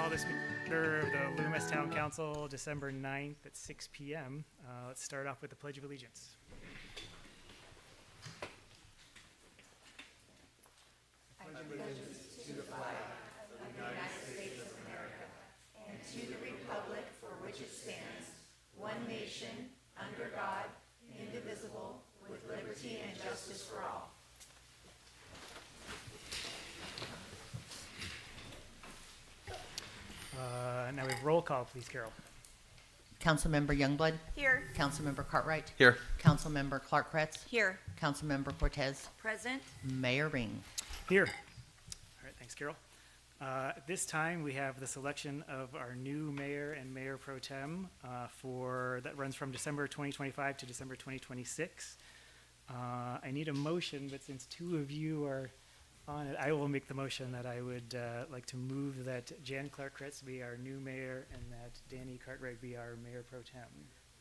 call this meeting of the Loomis Town Council, December 9th at 6 p.m. Let's start off with the Pledge of Allegiance. Now we have roll call, please, Carol. Councilmember Youngblood. Here. Councilmember Cartwright. Here. Councilmember Clark-Kretz. Here. Councilmember Cortez. Present. Mayor Ring. Here. All right, thanks, Carol. At this time, we have the selection of our new mayor and mayor pro tem that runs from December 2025 to December 2026. I need a motion, but since two of you are on it, I will make the motion that I would like to move that Jan Clark-Kretz be our new mayor and that Danny Cartwright be our mayor pro tem.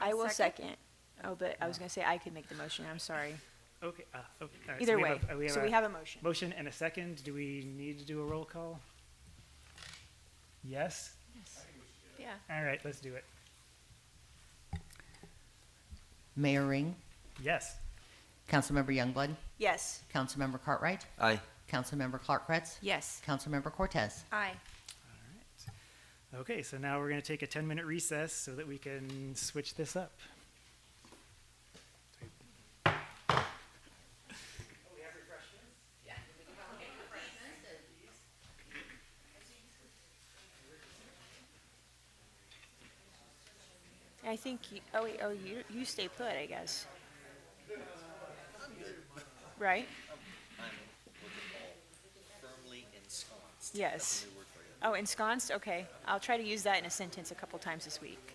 I will second. Oh, but I was going to say I could make the motion. I'm sorry. Okay. Okay. All right, Either we way. have We have a motion. motion and a second. Do we need to do a roll call? Yes? Yeah. All right, let's do it. Mayor Ring. Yes. Councilmember Youngblood. Yes. Councilmember Cartwright. Aye. Councilmember Clark-Kretz. Yes. Councilmember Cortez. Aye. Okay, so now we're going to take a 10-minute recess so that we can switch this up. I think you stay put, I guess. Right? Firmly ensconced. Yes. Oh, ensconced? Okay. I'll try to use that in a sentence a couple times this week.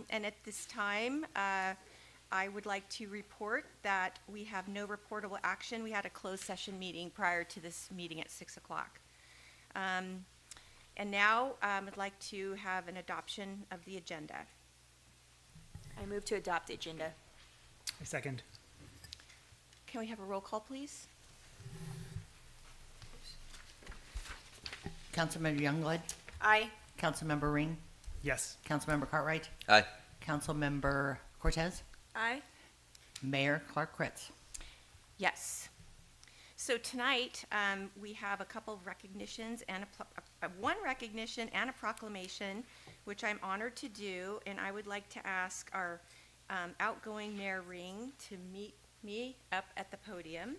And at this time, I would like to report that we have no reportable action. We had a closed session meeting prior to this meeting at 6 o'clock. And now I'd like to have an adoption of the agenda. I move to adopt the agenda. A second. Can we have a roll call, please? Councilmember Youngblood, Aye. Councilmember Ring, Yes. Councilmember Cartwright, Aye. Councilmember Cortez, Aye. Mayor Clark Kretz. Yes. So tonight, we have a couple of recognitions and one recognition and a proclamation, which I'm honored to do, and I would like to ask our outgoing Mayor Ring to meet me up at the podium.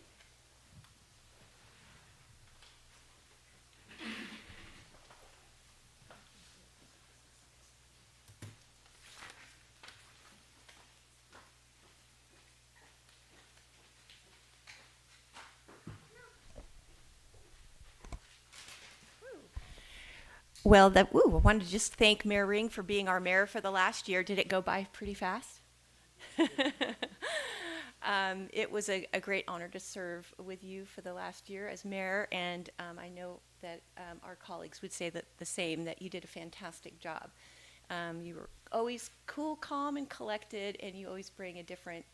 Well, I wanted to just thank Mayor Ring for being our mayor for the last year. Did it go by pretty fast? It was a great honor to serve with you for the last year as mayor, and I know that our colleagues would say that the same, that you did a fantastic job. You were always cool, calm, and collected, and you always bring a different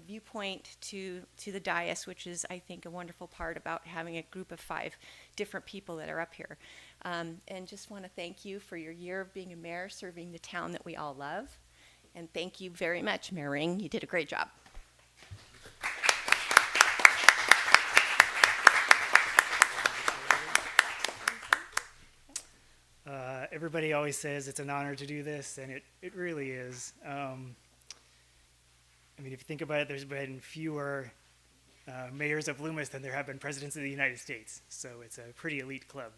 viewpoint to the dais, which is, I think, a wonderful part about having a group of 5 different people that are up here. And just want to thank you for your year of being a mayor, serving the town that we all love. And thank you very much, Mayor Ring. You did a great job. Everybody always says it's an honor to do this, and it really is. I mean, if you think about it, there's been fewer mayors of Loomis than there have been presidents of the United States. So it's a pretty elite club.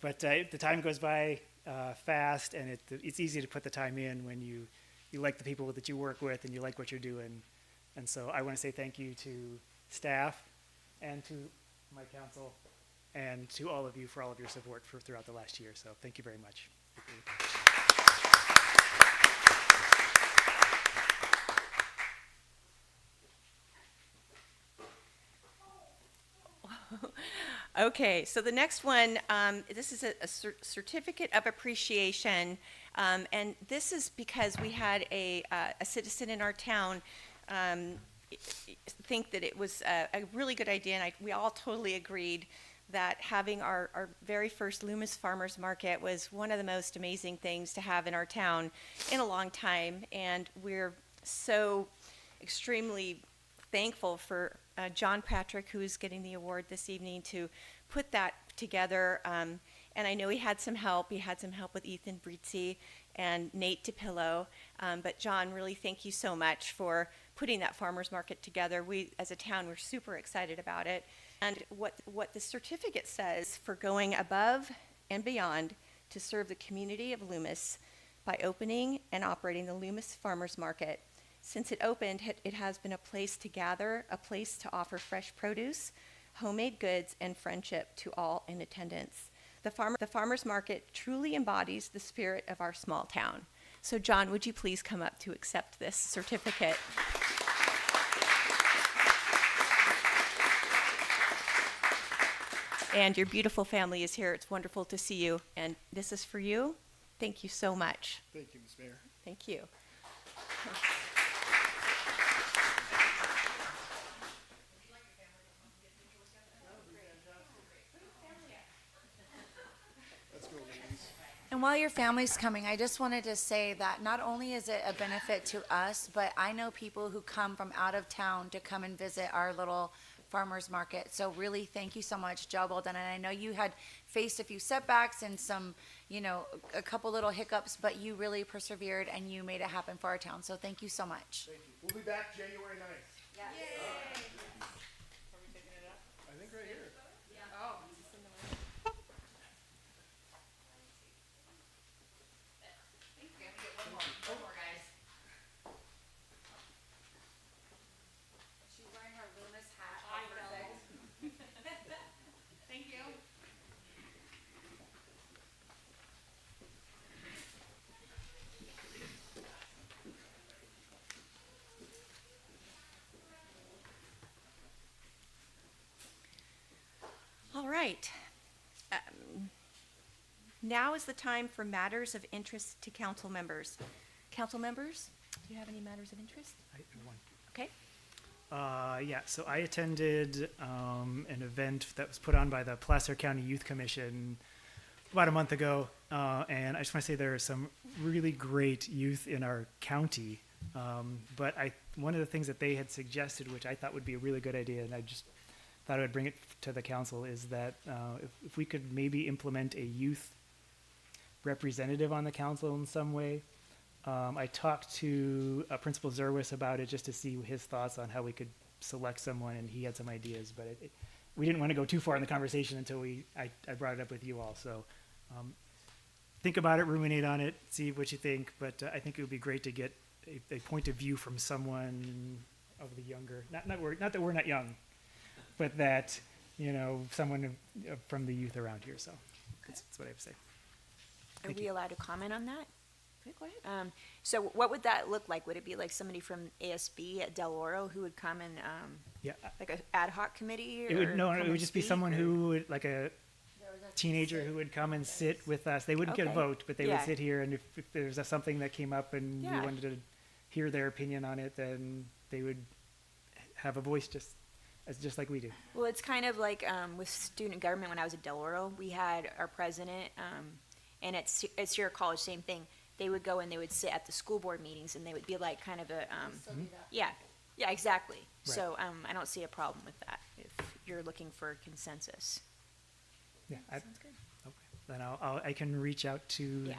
But the time goes by fast, and it's easy to put the time in when you like the people that you work with and you like what you're doing. And so I want to say thank you to staff and to my council and to all of you for all of your support throughout the last year. So thank you very much. Okay, so the next one, this is a certificate of appreciation, and this is because we had a citizen in our town think that it was a really good idea, and we all totally agreed that having our very first Loomis Farmers Market was one of the most amazing things to have in our town in a long time, and we're so extremely thankful for John Patrick, who is getting the award this evening, to put that together. And I know he had some help. He had some help with Ethan Brizzi and Nate DePillo. But John, really thank you so much for putting that farmers market together. We, as a town, we're super excited about it. And what the certificate says for going above and beyond to serve the community of Loomis by opening and operating the Loomis Farmers Market. Since it opened, it has been a place to gather, a place to offer fresh produce, homemade goods, and friendship to all in attendance. The farmers market truly embodies the spirit of our small town. So John, would you please come up to accept this certificate? And your beautiful family is here. It's wonderful to see you. And this is for you. Thank you so much. Thank you, Ms. Mayor. Thank you. Let's go, ladies. And while your family's coming, I just wanted to say that not only is it a benefit to us, but I know people who come from out of town to come and visit our little farmers market. So really, thank you so much. Job well done. And I know you had faced a few setbacks and some, a couple little hiccups, but you really persevered and you made it happen for our town. So thank you so much. Thank you. We'll be back January 9th. Yes. I think right here. She's wearing her Loomis hat. Thank you. All right. Now is the time for matters of interest to council members. Council members, do you have any matters of interest? One. Okay. Yeah, so I attended an event that was put on by the Placer County Youth Commission about a month ago, and I just want to say there are some really great youth in our county, but one of the things that they had suggested, which I thought would be a really good idea, and I just thought I would bring it to the council, is that if we could maybe implement a youth representative on the council in some way. I talked to Principal Zerwis about it just to see his thoughts on how we could select someone, and he had some ideas, but we didn't want to go too far in the conversation until I brought it up with you all. So think about it, ruminate on it, see what you think, but I think it would be great to get a point of view from someone of the younger, not that we're not young, but that, someone from the youth around here. So that's what I have to say. Are we allowed to comment on that? Okay, go ahead. So what would that look like? Would it be like somebody from ASB at Del Oro who would come and, Yeah, like an ad hoc committee? it would, or no, come it and would just be speak, someone or- who would, like a teenager who would come and sit with us. They wouldn't get a Okay. vote, but they would Yeah. sit here, and if there's something that came up and we Yeah. wanted to hear their opinion on it, then they would have a voice just like we do. Well, it's kind of like with student government when I was at Del Oro, we had our president, and at Sierra College, same thing. They would go and they would sit at the school board meetings, and they would be like kind of a, yeah, exactly. So I don't see a problem with that if you're looking for consensus. Yeah, Sounds good. okay. Then I can reach out to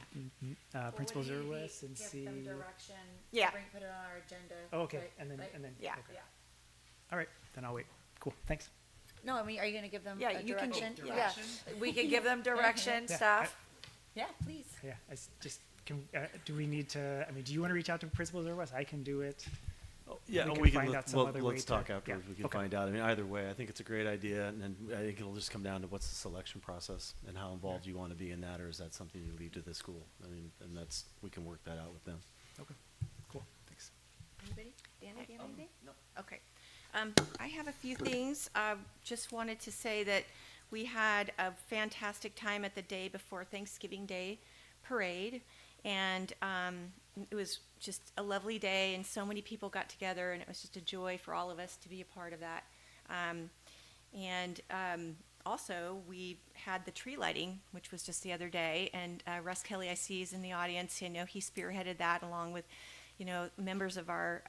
Yeah. Principal Zerwis and see. direction. Yeah. Put it on our agenda. Oh, okay, and then Yeah. okay. All right, then I'll wait. Cool, thanks. No, I mean, are you gonna give them Yeah, a you can direction? go- Yeah, we could give them direction, Yeah, stuff. Yeah, please. Yeah, just do we need to? I mean, do you want to reach out to Principal Zerwis? I can do it. Yeah, We we can can, find out some other way let's to- talk yeah, afterwards. We can okay. find out. I mean, either way, I think it's a great idea, and then I think it'll just come down to what's the selection process and how involved you want to be in that, or is that something you leave to the school? I mean, and we can work that out with them. Okay, cool, thanks. Anybody? Danny, do you have anything? No. Okay. I have a few things. Just wanted to say that we had a fantastic time at the day before Thanksgiving Day parade, and it was just a lovely day, and so many people got together, and it was just a joy for all of us to be a part of that. Also, we had the tree lighting, which was just the other day, and Russ Kelly, I see, is in the audience. You know, he spearheaded that along with, you know, members of our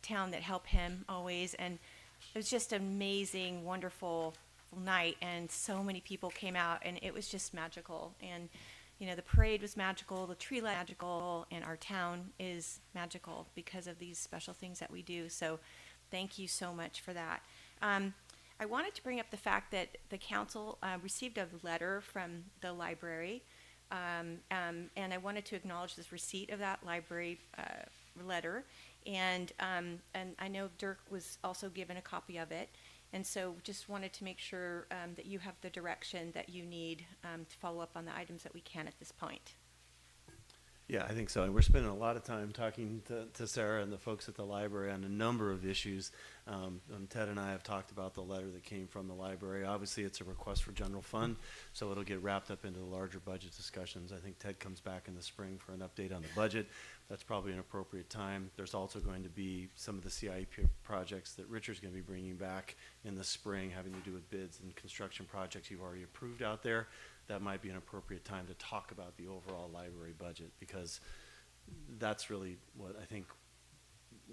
town that help him always, and it was just an amazing, wonderful night, and so many people came out, and it was just magical. And you know, the parade was magical, the tree light magical, and our town is magical because of these special things that we do. So thank you so much for that. I wanted to bring up the fact that the council received a letter from the library, and I wanted to acknowledge this receipt of that library letter. And I know Dirk was also given a copy of it. And so just wanted to make sure that you have the direction that you need to follow up on the items that we can at this point. Yeah, I think so. And we're spending a lot of time talking to Sarah and the folks at the library on a number of issues. Ted and I have talked about the letter that came from the library. Obviously, it's a request for general fund, so it'll get wrapped up into the larger budget discussions. I think Ted comes back in the spring for an update on the budget. That's probably an appropriate time. There's also going to be some of the CIP projects that Richard's going to be bringing back in the spring, having to do with bids and construction projects you've already approved out there. That might be an appropriate time to talk about the overall library budget, because that's really what I think,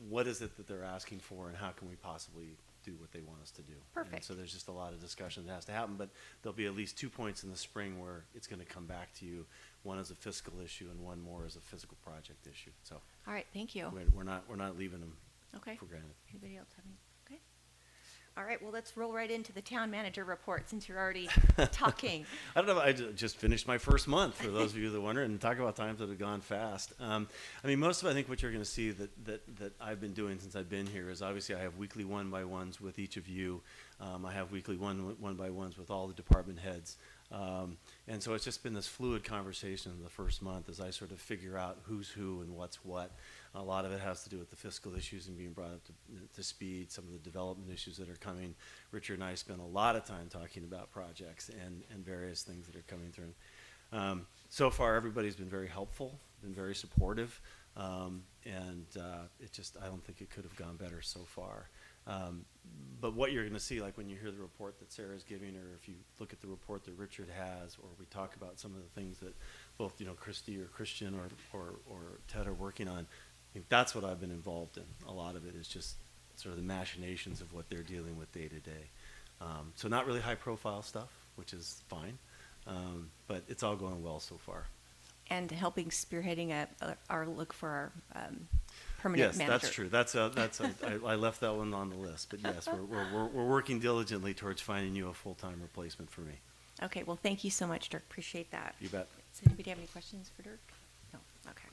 what is it that they're asking for, and how can we possibly do what they want us to do? Perfect. And so there's just a lot of discussion that has to happen, but there'll be at least 2 points in the spring where it's going to come back to you. One is a fiscal issue and one more is a physical project issue. So All right, thank you. we're not leaving them Okay. for granted. Anybody else have any? Okay. All right, well, let's roll right into the town manager report since you're already talking. I don't know. I just finished my first month, for those of you that wonder, and talk about times that have gone fast. I mean, most of I think what you're going to see that I've been doing since I've been here is obviously I have weekly one-by-ones with each of you. I have weekly one-by-ones with all the department heads. And so it's just been this fluid conversation in the first month as I sort of figure out who's who and what's what. A lot of it has to do with the fiscal issues and being brought up to speed, some of the development issues that are coming. Richard and I spent a lot of time talking about projects and various things that are coming through. So far, everybody's been very helpful, been very supportive, and I don't think it could have gone better so far. But what you're going to see, like when you hear the report that Sarah's giving, or if you look at the report that Richard has, or we talk about some of the things that both, you know, Christy or Christian or Ted are working on, I think that's what I've been involved in. A lot of it is just sort of the machinations of what they're dealing with day to day. So not really high profile stuff, which is fine, but it's all going well so far. And helping spearheading our look for our permanent manager. Yes, that's true. I left that one on the list, but yes, we're working diligently towards finding you a full-time replacement for me. Okay, well, thank you so much, Dirk. Appreciate that. You bet. Does anybody have any questions for Dirk? No. Okay.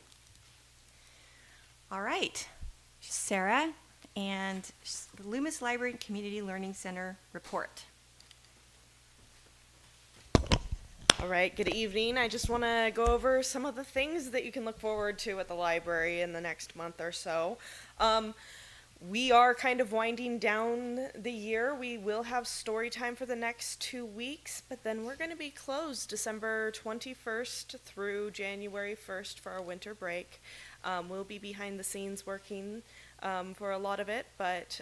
All right. Sarah and the Loomis Library and Community Learning Center report. All right, good evening. I just want to go over some of the things that you can look forward to at the library in the next month or so. We are kind of winding down the year. We will have story time for the next 2 weeks, but then we're going to be closed December 21st through January 1st for our winter break. We'll be behind the scenes working for a lot of it, but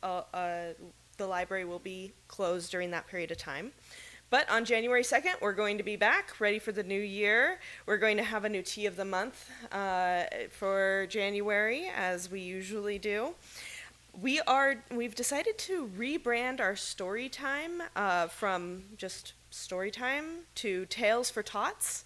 the library will be closed during that period of time. But on January 2nd, we're going to be back, ready for the new year. We're going to have a new tea of the month for January, as we usually do. We've decided to rebrand our story time from just story time to Tales for Tots.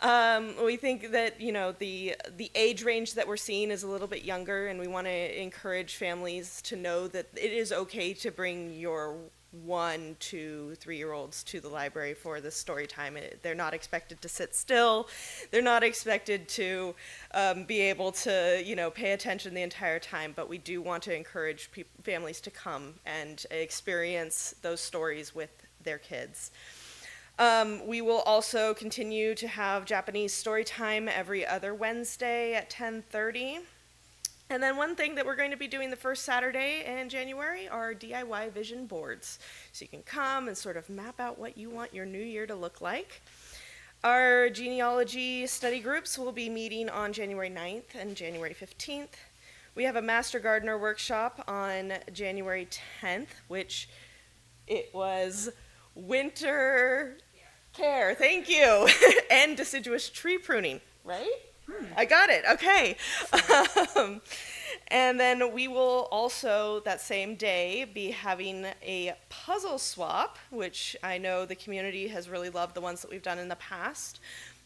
We think that, the age range that we're seeing is a little bit younger, and we want to encourage families to know that it is okay to bring your 1, 2, 3-year-olds to the library for this story time. They're not expected to sit still. They're not expected to be able to, pay attention the entire time, but we do want to encourage families to come and experience those stories with their kids. We will also continue to have Japanese story time every other Wednesday at 10:30. And then one thing that we're going to be doing the first Saturday in January are DIY vision boards. So you can come and sort of map out what you want your new year to look like. Our genealogy study groups will be meeting on January 9th and January 15th. We have a Master Gardener workshop on January 10th, which it was winter care, thank you, and deciduous tree pruning, right? I got it, okay. And then we will also, that same day, be having a puzzle swap, which I know the community has really loved the ones that we've done in the past.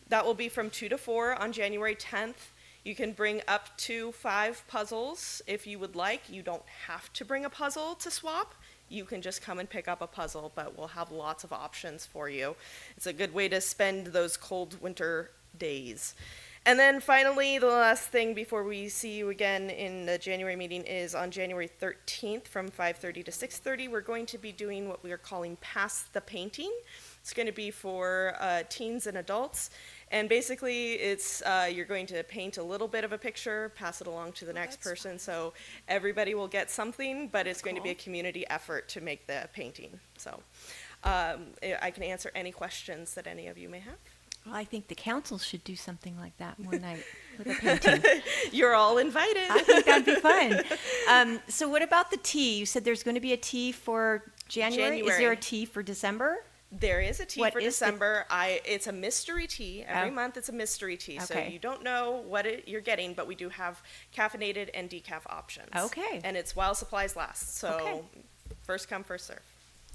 That will be from 2 to 4 on January 10th. You can bring up to 5 puzzles if you would like. You don't have to bring a puzzle to swap. You can just come and pick up a puzzle, but we'll have lots of options for you. It's a good way to spend those cold winter days. And then finally, the last thing before we see you again in the January meeting is on January 13th from 5:30 to 6:30. We're going to be doing what we are calling Pass the Painting. It's going to be for teens and adults. And basically, it's you're going to paint a little bit of a picture, pass it along to the next person. So everybody will get something, but it's going to be a community effort to make the painting. So I can answer any questions that any of you may have. Well, I think the council should do something like that one night with a painting. You're all invited. I think that'd be fun. So what about the tea? You said there's going to be a tea for January. Is there a tea for December? There is a tea What for is December. It's a mystery tea. Every month it's a mystery tea. So Okay. you don't know what you're getting, but we do have caffeinated and decaf options. Okay. And it's while supplies last. So Okay. first come, first serve.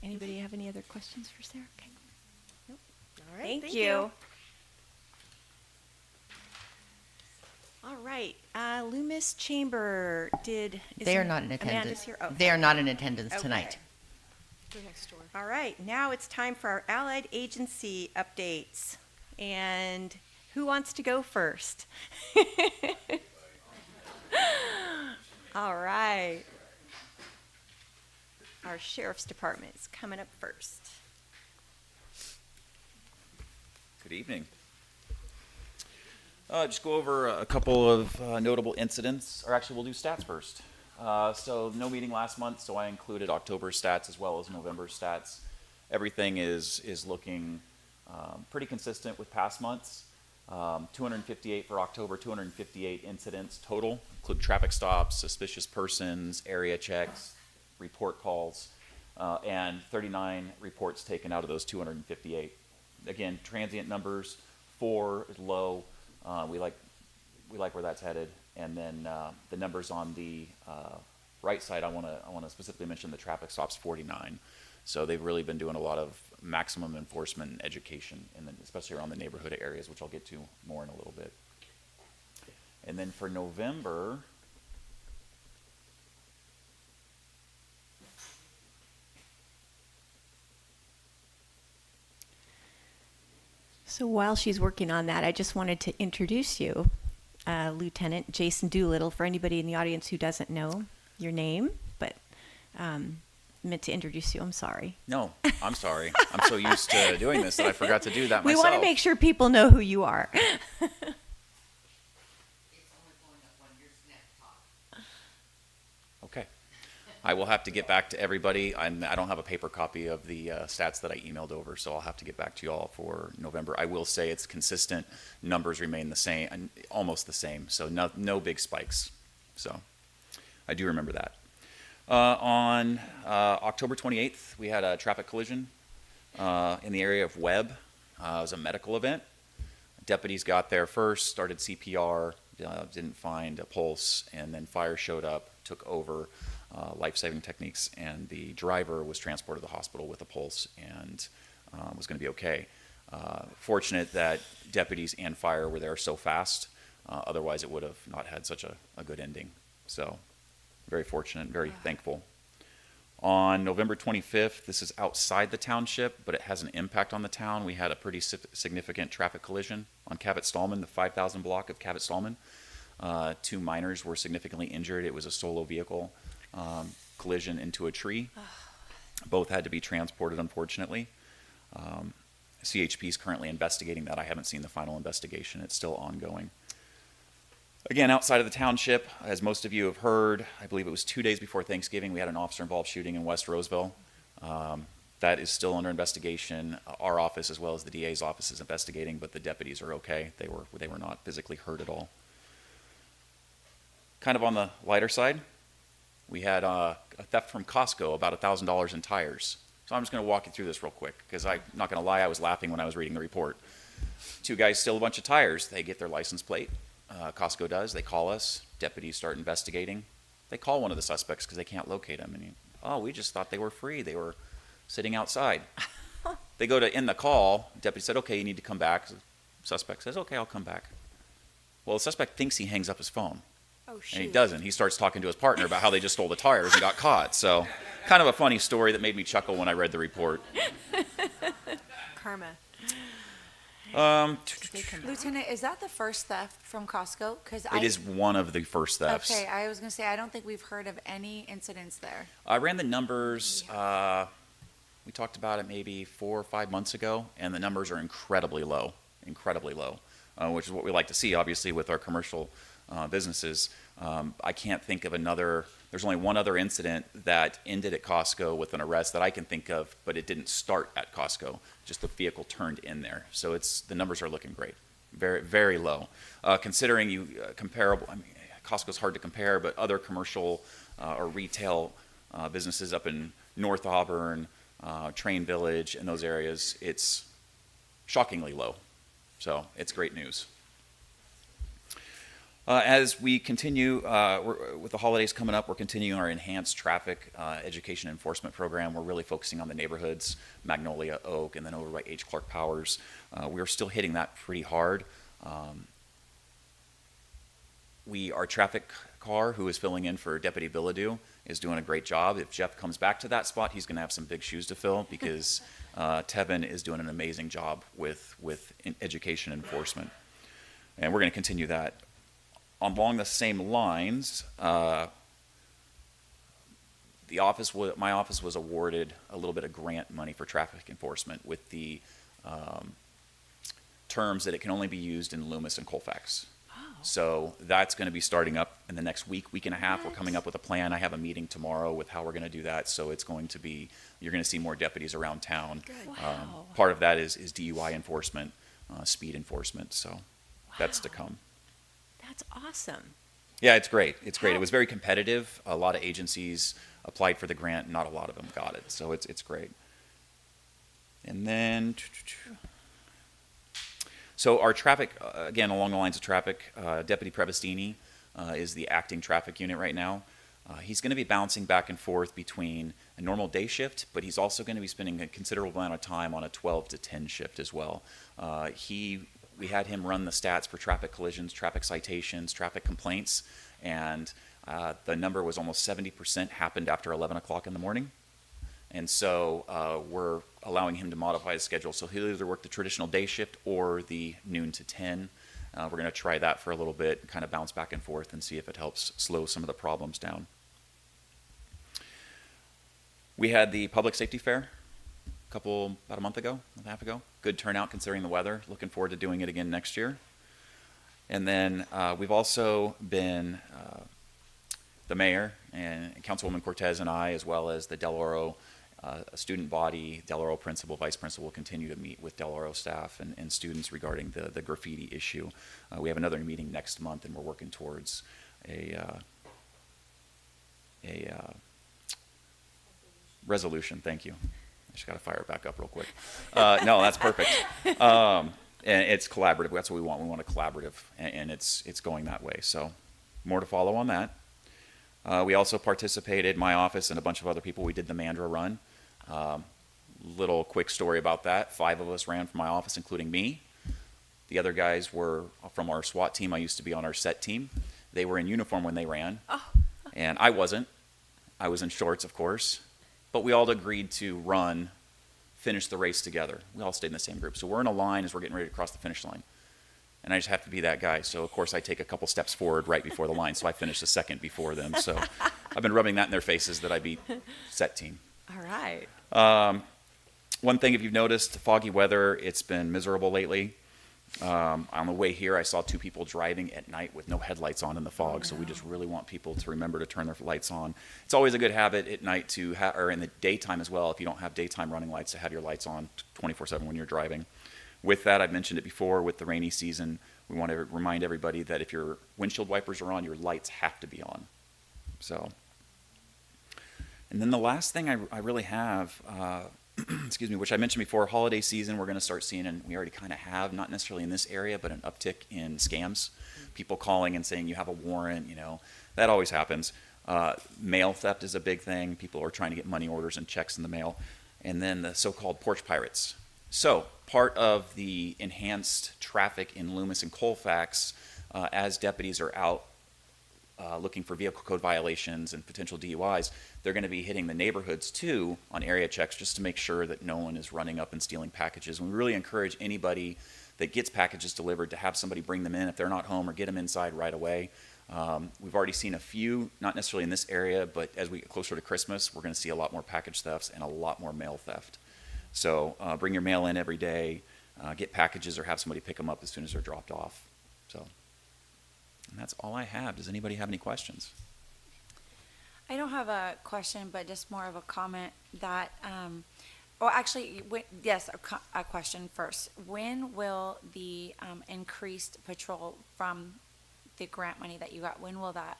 Anybody have any other questions for Sarah? Okay. All right. Thank you. All right, Loomis Chamber They are not in Amanda's attendance. here? Oh, They are not in attendance tonight. Go next door. all right, now it's time for our allied agency updates. And who wants to go first? All right. Our sheriff's department is coming up first. Good evening. Just go over a couple of notable incidents, or actually we'll do stats first. So no meeting last month, so I included October stats as well as November stats. Everything is looking pretty consistent with past months. 258 for October, 258 incidents total, include traffic stops, suspicious persons, area checks, report calls, and 39 reports taken out of those 258. Again, transient numbers, 4 is low. We like where that's headed. And then the numbers on the right side, I want to specifically mention the traffic stops, 49. So they've really been doing a lot of maximum enforcement and education, especially around the neighborhood areas, which I'll get to more in a little bit. And then for November, So while she's working on that, I just wanted to introduce you, Lieutenant Jason Doolittle, for anybody in the audience who doesn't know your name, but meant to introduce you. I'm sorry. no, I'm sorry. I'm so used to doing this that I forgot to do that We myself. want to make sure people know who you are. Okay. I will have to get back to everybody. I don't have a paper copy of the stats that I emailed over, so I'll have to get back to you all for November. I will say it's consistent. Numbers remain the same, and almost the same, so no big spikes. So I do remember that. On October 28th, we had a traffic collision in the area of Webb. It was a medical event. Deputies got there first, started CPR, didn't find a pulse, and then fire showed up, took over life-saving techniques, and the driver was transported to the hospital with a pulse and was going to be okay. Fortunate that deputies and fire were there so fast, otherwise it would have not had such a good ending. So very fortunate, very thankful. On November 25th, this is outside the township, but it has an impact on the town. We had a pretty significant traffic collision on Cabot-Stallman, the 5,000 block of Cabot-Stallman. 2 minors were significantly injured. It was a solo vehicle collision into a tree. Both had to be transported, unfortunately. CHP is currently investigating that. I haven't seen the final investigation. It's still ongoing. Again, outside of the township, as most of you have heard, I believe it was 2 days before Thanksgiving, we had an officer-involved shooting in West Roseville. That is still under investigation. Our office, as well as the DA's office, is investigating, but the deputies are okay. They were not physically hurt at all. Kind of on the lighter side, we had a theft from Costco, about $1,000 in tires. So I'm just going to walk you through this real quick, because I'm not going to lie, I was laughing when I was reading the report. 2 guys steal a bunch of tires. They get their license plate. Costco does. They call us. Deputies start investigating. They call one of the suspects because they can't locate him. And we just thought they were free. They were sitting outside. They go to end the call. Deputy said, okay, you need to come back. Suspect says, okay, I'll come back. Well, the suspect thinks he hangs up his phone. Oh, shoot. And he doesn't. He starts talking to his partner about how they just stole the tires and got caught. So kind of a funny story that made me chuckle when I read the report. Karma. Lieutenant, is that the first theft from Costco? Because It is one of the first thefts. Okay, I was going to say, I don't think we've heard of any incidents there. I ran the numbers, we talked about it maybe 4 or 5 months ago, and the numbers are incredibly low, which is what we like to see, obviously, with our commercial businesses. I can't think of there's only one other incident that ended at Costco with an arrest that I can think of, but it didn't start at Costco, just the vehicle turned in there. So the numbers are looking great, very, very low. Considering comparable, Costco's hard to compare, but other commercial or retail businesses up in North Auburn, Train Village, and those areas, it's shockingly low. So it's great news. As we continue, with the holidays coming up, we're continuing our enhanced traffic education enforcement program. We're really focusing on the neighborhoods, Magnolia, Oak, and then over by H. Clark Powers. We're still hitting that pretty hard. Our traffic car, who is filling in for Deputy Billadu, is doing a great job. If Jeff comes back to that spot, he's going to have some big shoes to fill, because Tevin is doing an amazing job with education enforcement. And we're going to continue that. Along the same lines, my office was awarded a little bit of grant money for traffic enforcement with the terms that it can only be used in Loomis and Colfax. So that's going to be starting up in the next week and a half. We're coming up with a plan. I have a meeting tomorrow with how we're going to do that. So it's going to be, you're going to see more deputies around town. Wow. Part of that is DUI enforcement, speed enforcement. So that's to come. That's awesome. Yeah, it's great. It's great. It was very competitive. A lot of agencies applied for the grant. Not a lot of them got it. So it's great. And then, so our traffic, again, along the lines of traffic, Deputy Prevestini is the acting traffic unit right now. He's going to be bouncing back and forth between a normal day shift, but he's also going to be spending a considerable amount of time on a 12 to 10 shift as well. We had him run the stats for traffic collisions, traffic citations, traffic complaints, and the number was almost 70% happened after 11 o'clock in the morning. And so we're allowing him to modify his schedule. So he'll either work the traditional day shift or the noon to 10. We're going to try that for a little bit, kind of bounce back and forth and see if it helps slow some of the problems down. We had the public safety fair about a month and a half ago. Good turnout considering the weather. Looking forward to doing it again next year. And then we've also been, the mayor and Councilwoman Cortez and I, as well as the Del Oro student body, Del Oro principal, vice principal, will continue to meet with Del Oro staff and students regarding the graffiti issue. We have another meeting next month, and we're working towards a resolution. Thank you. I just got to fire it back up real quick. No, that's perfect. And it's collaborative. That's what we want. We want a collaborative, and it's going that way. So more to follow on that. We also participated, my office and a bunch of other people. We did the Mandra Run. Little quick story about that. 5 of us ran from my office, including me. The other guys were from our SWAT team. I used to be on our set team. They were in uniform when they ran, and I wasn't. I was in shorts, of course. But we all agreed to run, finish the race together. We all stayed in the same group. So we're in a line as we're getting ready to cross the finish line. And I just have to be that guy. So, of course, I take a couple steps forward right before the line. So I finish a second before them. So I've been rubbing that in their faces that I beat set team. All right. One thing, if you've noticed, foggy weather, it's been miserable lately. On the way here, I saw 2 people driving at night with no headlights on in the fog. So we just really want people to remember to turn their lights on. It's always a good habit at night to or in the daytime as well, if you don't have daytime running lights, to have your lights on 24/7 when you're driving. With that, I've mentioned it before, with the rainy season, we want to remind everybody that if your windshield wipers are on, your lights have to be on. So, and then the last thing I really have, excuse me, which I mentioned before, holiday season, we're going to start seeing, and we already kind of have, not necessarily in this area, but an uptick in scams. People calling and saying you have a warrant, that always happens. Mail theft is a big thing. People are trying to get money orders and checks in the mail. And then the so-called porch pirates. So part of the enhanced traffic in Loomis and Colfax, as deputies are out looking for vehicle code violations and potential DUIs, they're going to be hitting the neighborhoods too on area checks just to make sure that no one is running up and stealing packages. And we really encourage anybody that gets packages delivered to have somebody bring them in if they're not home, or get them inside right away. We've already seen a few, not necessarily in this area, but as we get closer to Christmas, we're going to see a lot more package thefts and a lot more mail theft. So bring your mail in every day, get packages, or have somebody pick them up as soon as they're dropped off. So, and that's all I have. Does anybody have any questions? I don't have a question, but just more of a comment that, or actually, yes, a question first. When will the increased patrol from the grant money that you got, when will that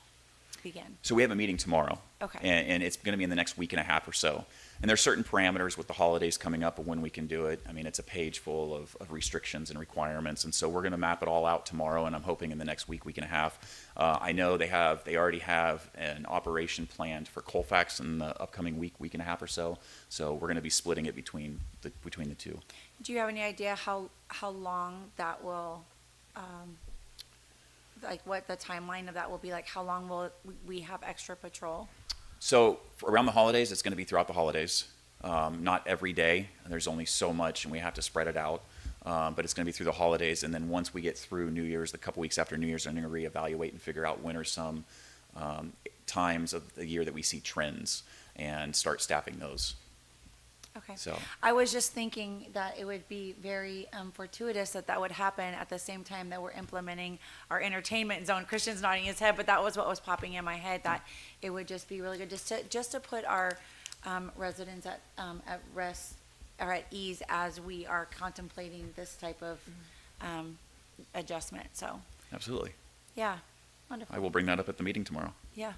begin? So we have a meeting tomorrow. Okay. And it's going to be in the next week and a half or so. And there's certain parameters with the holidays coming up of when we can do it. I mean, it's a page full of restrictions and requirements. And so we're going to map it all out tomorrow, and I'm hoping in the next week and a half. I know they already have an operation planned for Colfax in the upcoming week and a half or so. So we're going to be splitting it between the two. Do you have any idea how long that will, like what the timeline of that will be? Like how long will we have extra patrol? So around the holidays, it's going to be throughout the holidays. Not every day. There's only so much, and we have to spread it out. But it's going to be through the holidays, and then once we get through New Year's, a couple weeks after New Year's, I'm going to reevaluate and figure out when are some times of the year that we see trends and start staffing those. Okay. So I was just thinking that it would be very fortuitous that would happen at the same time that we're implementing our entertainment zone. Christian's nodding his head, but that was what was popping in my head, that it would just be really good just to put our residents at rest or at ease as we are contemplating this type of adjustment. So absolutely. yeah, wonderful. I will bring that up at the meeting tomorrow. Yeah.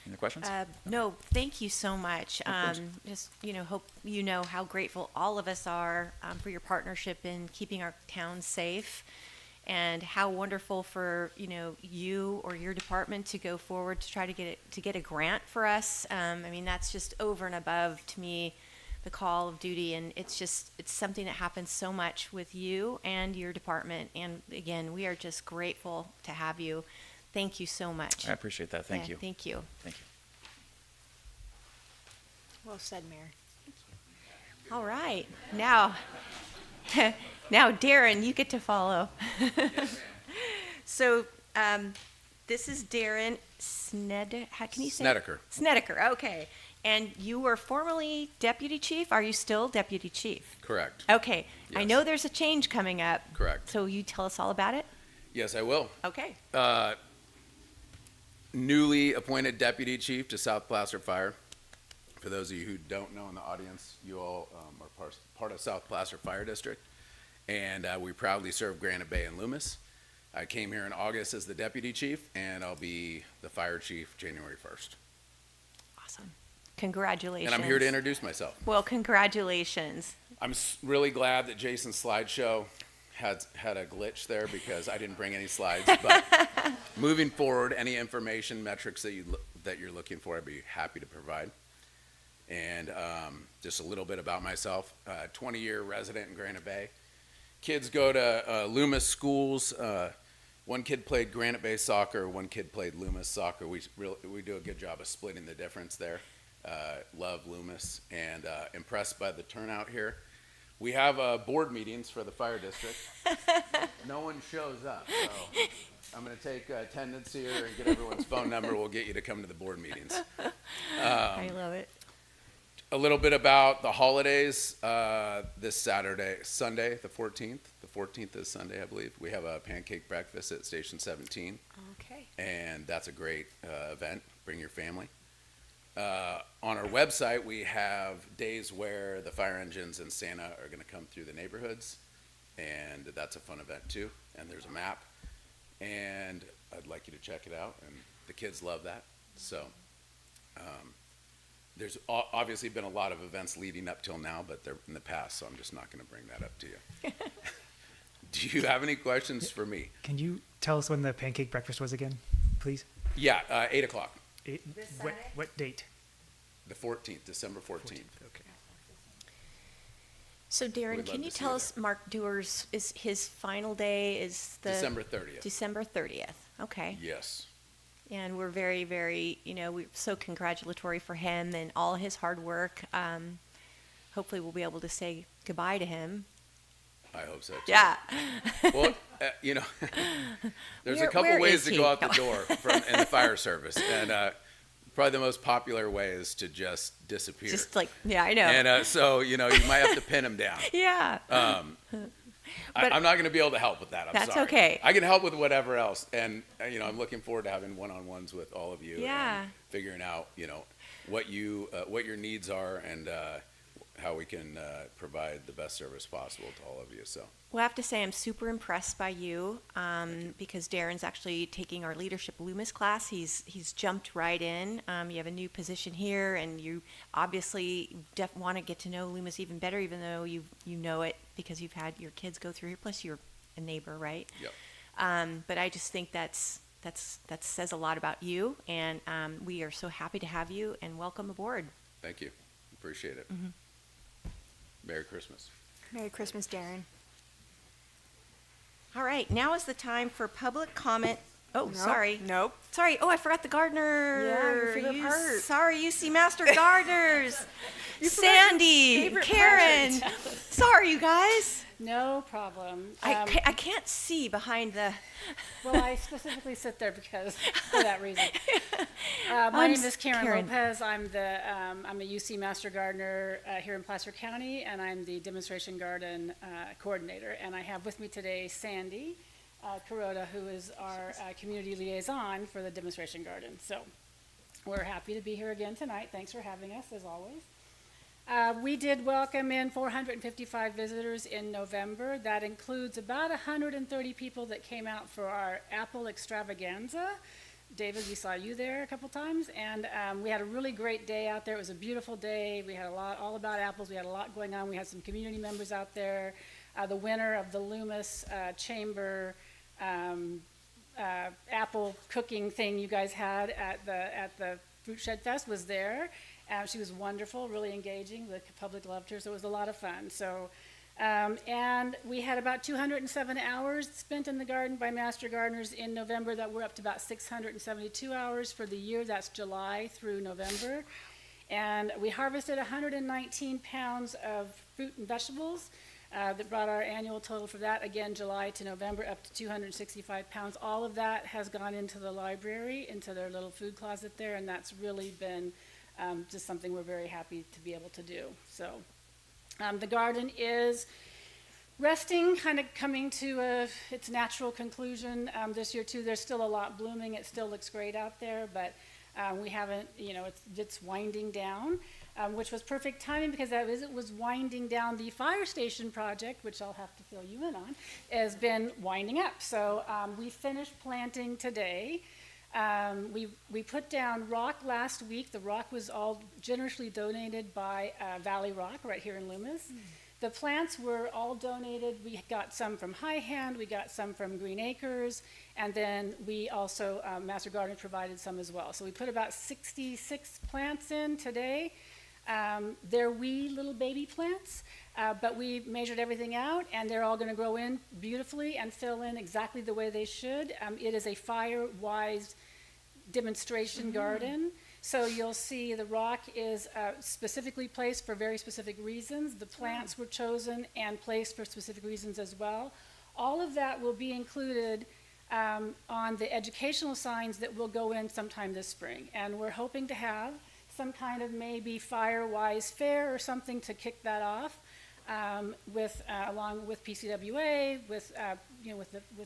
Any other questions? No, thank you so much. Just, hope you know how grateful all of us are for your partnership in keeping our town safe, and how wonderful for, you or your department to go forward to try to get a grant for us. I mean, that's just over and above, to me, the call of duty, and it's something that happens so much with you and your department. And again, we are just grateful to have you. Thank you so much. I appreciate that. Thank you. Thank you. Thank you. Well said, Mayor. All right. Now, Darren, you get to follow. So, this is Darren how can you say? Snedeker. Snedeker, okay. And you were formerly deputy chief. Are you still deputy chief? Correct. Okay. I Yes. know there's a change coming up. Correct. So you tell us all about it? Yes, I will. Okay. newly appointed deputy chief to South Placer Fire. For those of you who don't know in the audience, you all are part of South Placer Fire District, and we proudly serve Granite Bay and Loomis. I came here in August as the deputy chief, and I'll be the fire chief January 1st. Awesome. Congratulations. And I'm here to introduce myself. Well, congratulations. I'm really glad that Jason's slideshow had a glitch there because I didn't bring any slides. But moving forward, any information, metrics that you're looking for, I'd be happy to provide. And just a little bit about myself, 20-year resident in Granite Bay. Kids go to Loomis schools. One kid played Granite Bay soccer, one kid played Loomis soccer. We do a good job of splitting the difference there. Love Loomis and impressed by the turnout here. We have board meetings for the fire district. No one shows up, so I'm going to take attendance here and get everyone's phone number. We'll get you to come to the board meetings. I love it. A little bit about the holidays. This Sunday, the 14th. The 14th is Sunday, I believe. We have a pancake breakfast at Station 17. Okay. And that's a great event. Bring your family. On our website, we have days where the fire engines and Santa are going to come through the neighborhoods. And that's a fun event, too. And there's a map. And I'd like you to check it out. And the kids love that. So there's obviously been a lot of events leading up till now, but they're in the past, so I'm just not going to bring that up to you. Do you have any questions for me? Can you tell us when the pancake breakfast was again, please? Yeah, 8 o'clock, What date? the 14th, December 14th. Okay. So Darren, We'd can love you to see tell you us Mark Dewar's, is his final day is the December 30th. December 30th. Okay. Yes. And we're very, very, we're so congratulatory for him and all his hard work. Hopefully we'll be able to say goodbye to him. I hope so, too. Yeah. Well, there's a couple where ways is to he? go out the door in the fire service. And probably the most popular way is to just disappear. Just like, yeah, I know. And so, you might have to pin him down. Yeah. But I'm not going to be able to help with that. I'm that's sorry. okay. I can help with whatever else. And, I'm looking forward to having one-on-ones with all of you. Yeah. And figuring out, what your needs are and how we can provide the best service possible to all of you. So. Well, I have to say I'm super impressed by you because Darren's actually taking our leadership Loomis class. He's jumped right in. You have a new position here, and you obviously want to get to know Loomis even better, even though you know it because you've had your kids go through here. Plus, you're a neighbor, right? Yep. But I just think that says a lot about you, and we are so happy to have you and welcome aboard. Thank you. Appreciate it. Mm-hmm. Merry Christmas. Merry Christmas, Darren. All right, now is the time for public comment. Oh, Nope, sorry. Nope. Sorry. Oh, I forgot the gardener. Yeah, your favorite part. Sorry, UC Master Gardeners. Sandy, favorite Karen. Sorry, you guys. No problem. I can't see behind the. Well, I specifically sit there because for that reason. My name is Karen Lopez. I'm a UC Master Gardener here in Placer County, and I'm the demonstration garden coordinator. And I have with me today Sandy Kuroda, who is our community liaison for the demonstration garden. So we're happy to be here again tonight. Thanks for having us, as always. We did welcome in 455 visitors in November. That includes about 130 people that came out for our apple extravaganza. David, we saw you there a couple times, and we had a really great day out there. It was a beautiful day. We had a lot all about apples. We had a lot going on. We had some community members out there. The winner of the Loomis Chamber apple cooking thing you guys had at the Fruit Shed Fest was there. She was wonderful, really engaging. The public loved her, so it was a lot of fun. So, and we had about 207 hours spent in the garden by master gardeners in November. That we're up to about 672 hours for the year. That's July through November. And we harvested 119 pounds of fruit and vegetables. That brought our annual total for that, again, July to November, up to 265 pounds. All of that has gone into the library, into their little food closet there, and that's really been just something we're very happy to be able to do. So the garden is Resting, kind of coming to its natural conclusion this year too. There's still a lot blooming. It still looks great out there, but we haven't, it's winding down, which was perfect timing because it was winding down. The fire station project, which I'll have to fill you in on, has been winding up. So we finished planting today. We put down rock last week. The rock was all generously donated by Valley Rock right here in Loomis. The plants were all donated. We got some from High Hand, we got some from Green Acres, and then we also, Master Gardener provided some as well. So we put about 66 plants in today. They're wee little baby plants, but we measured everything out, and they're all gonna grow in beautifully and fill in exactly the way they should. It is a fire-wise demonstration garden. So you'll see the rock is specifically placed for very specific reasons. The plants were chosen and placed for specific reasons as well. All of that will be included on the educational signs that will go in sometime this spring. And we're hoping to have some kind of maybe fire-wise fair or something to kick that off along with PCWA, with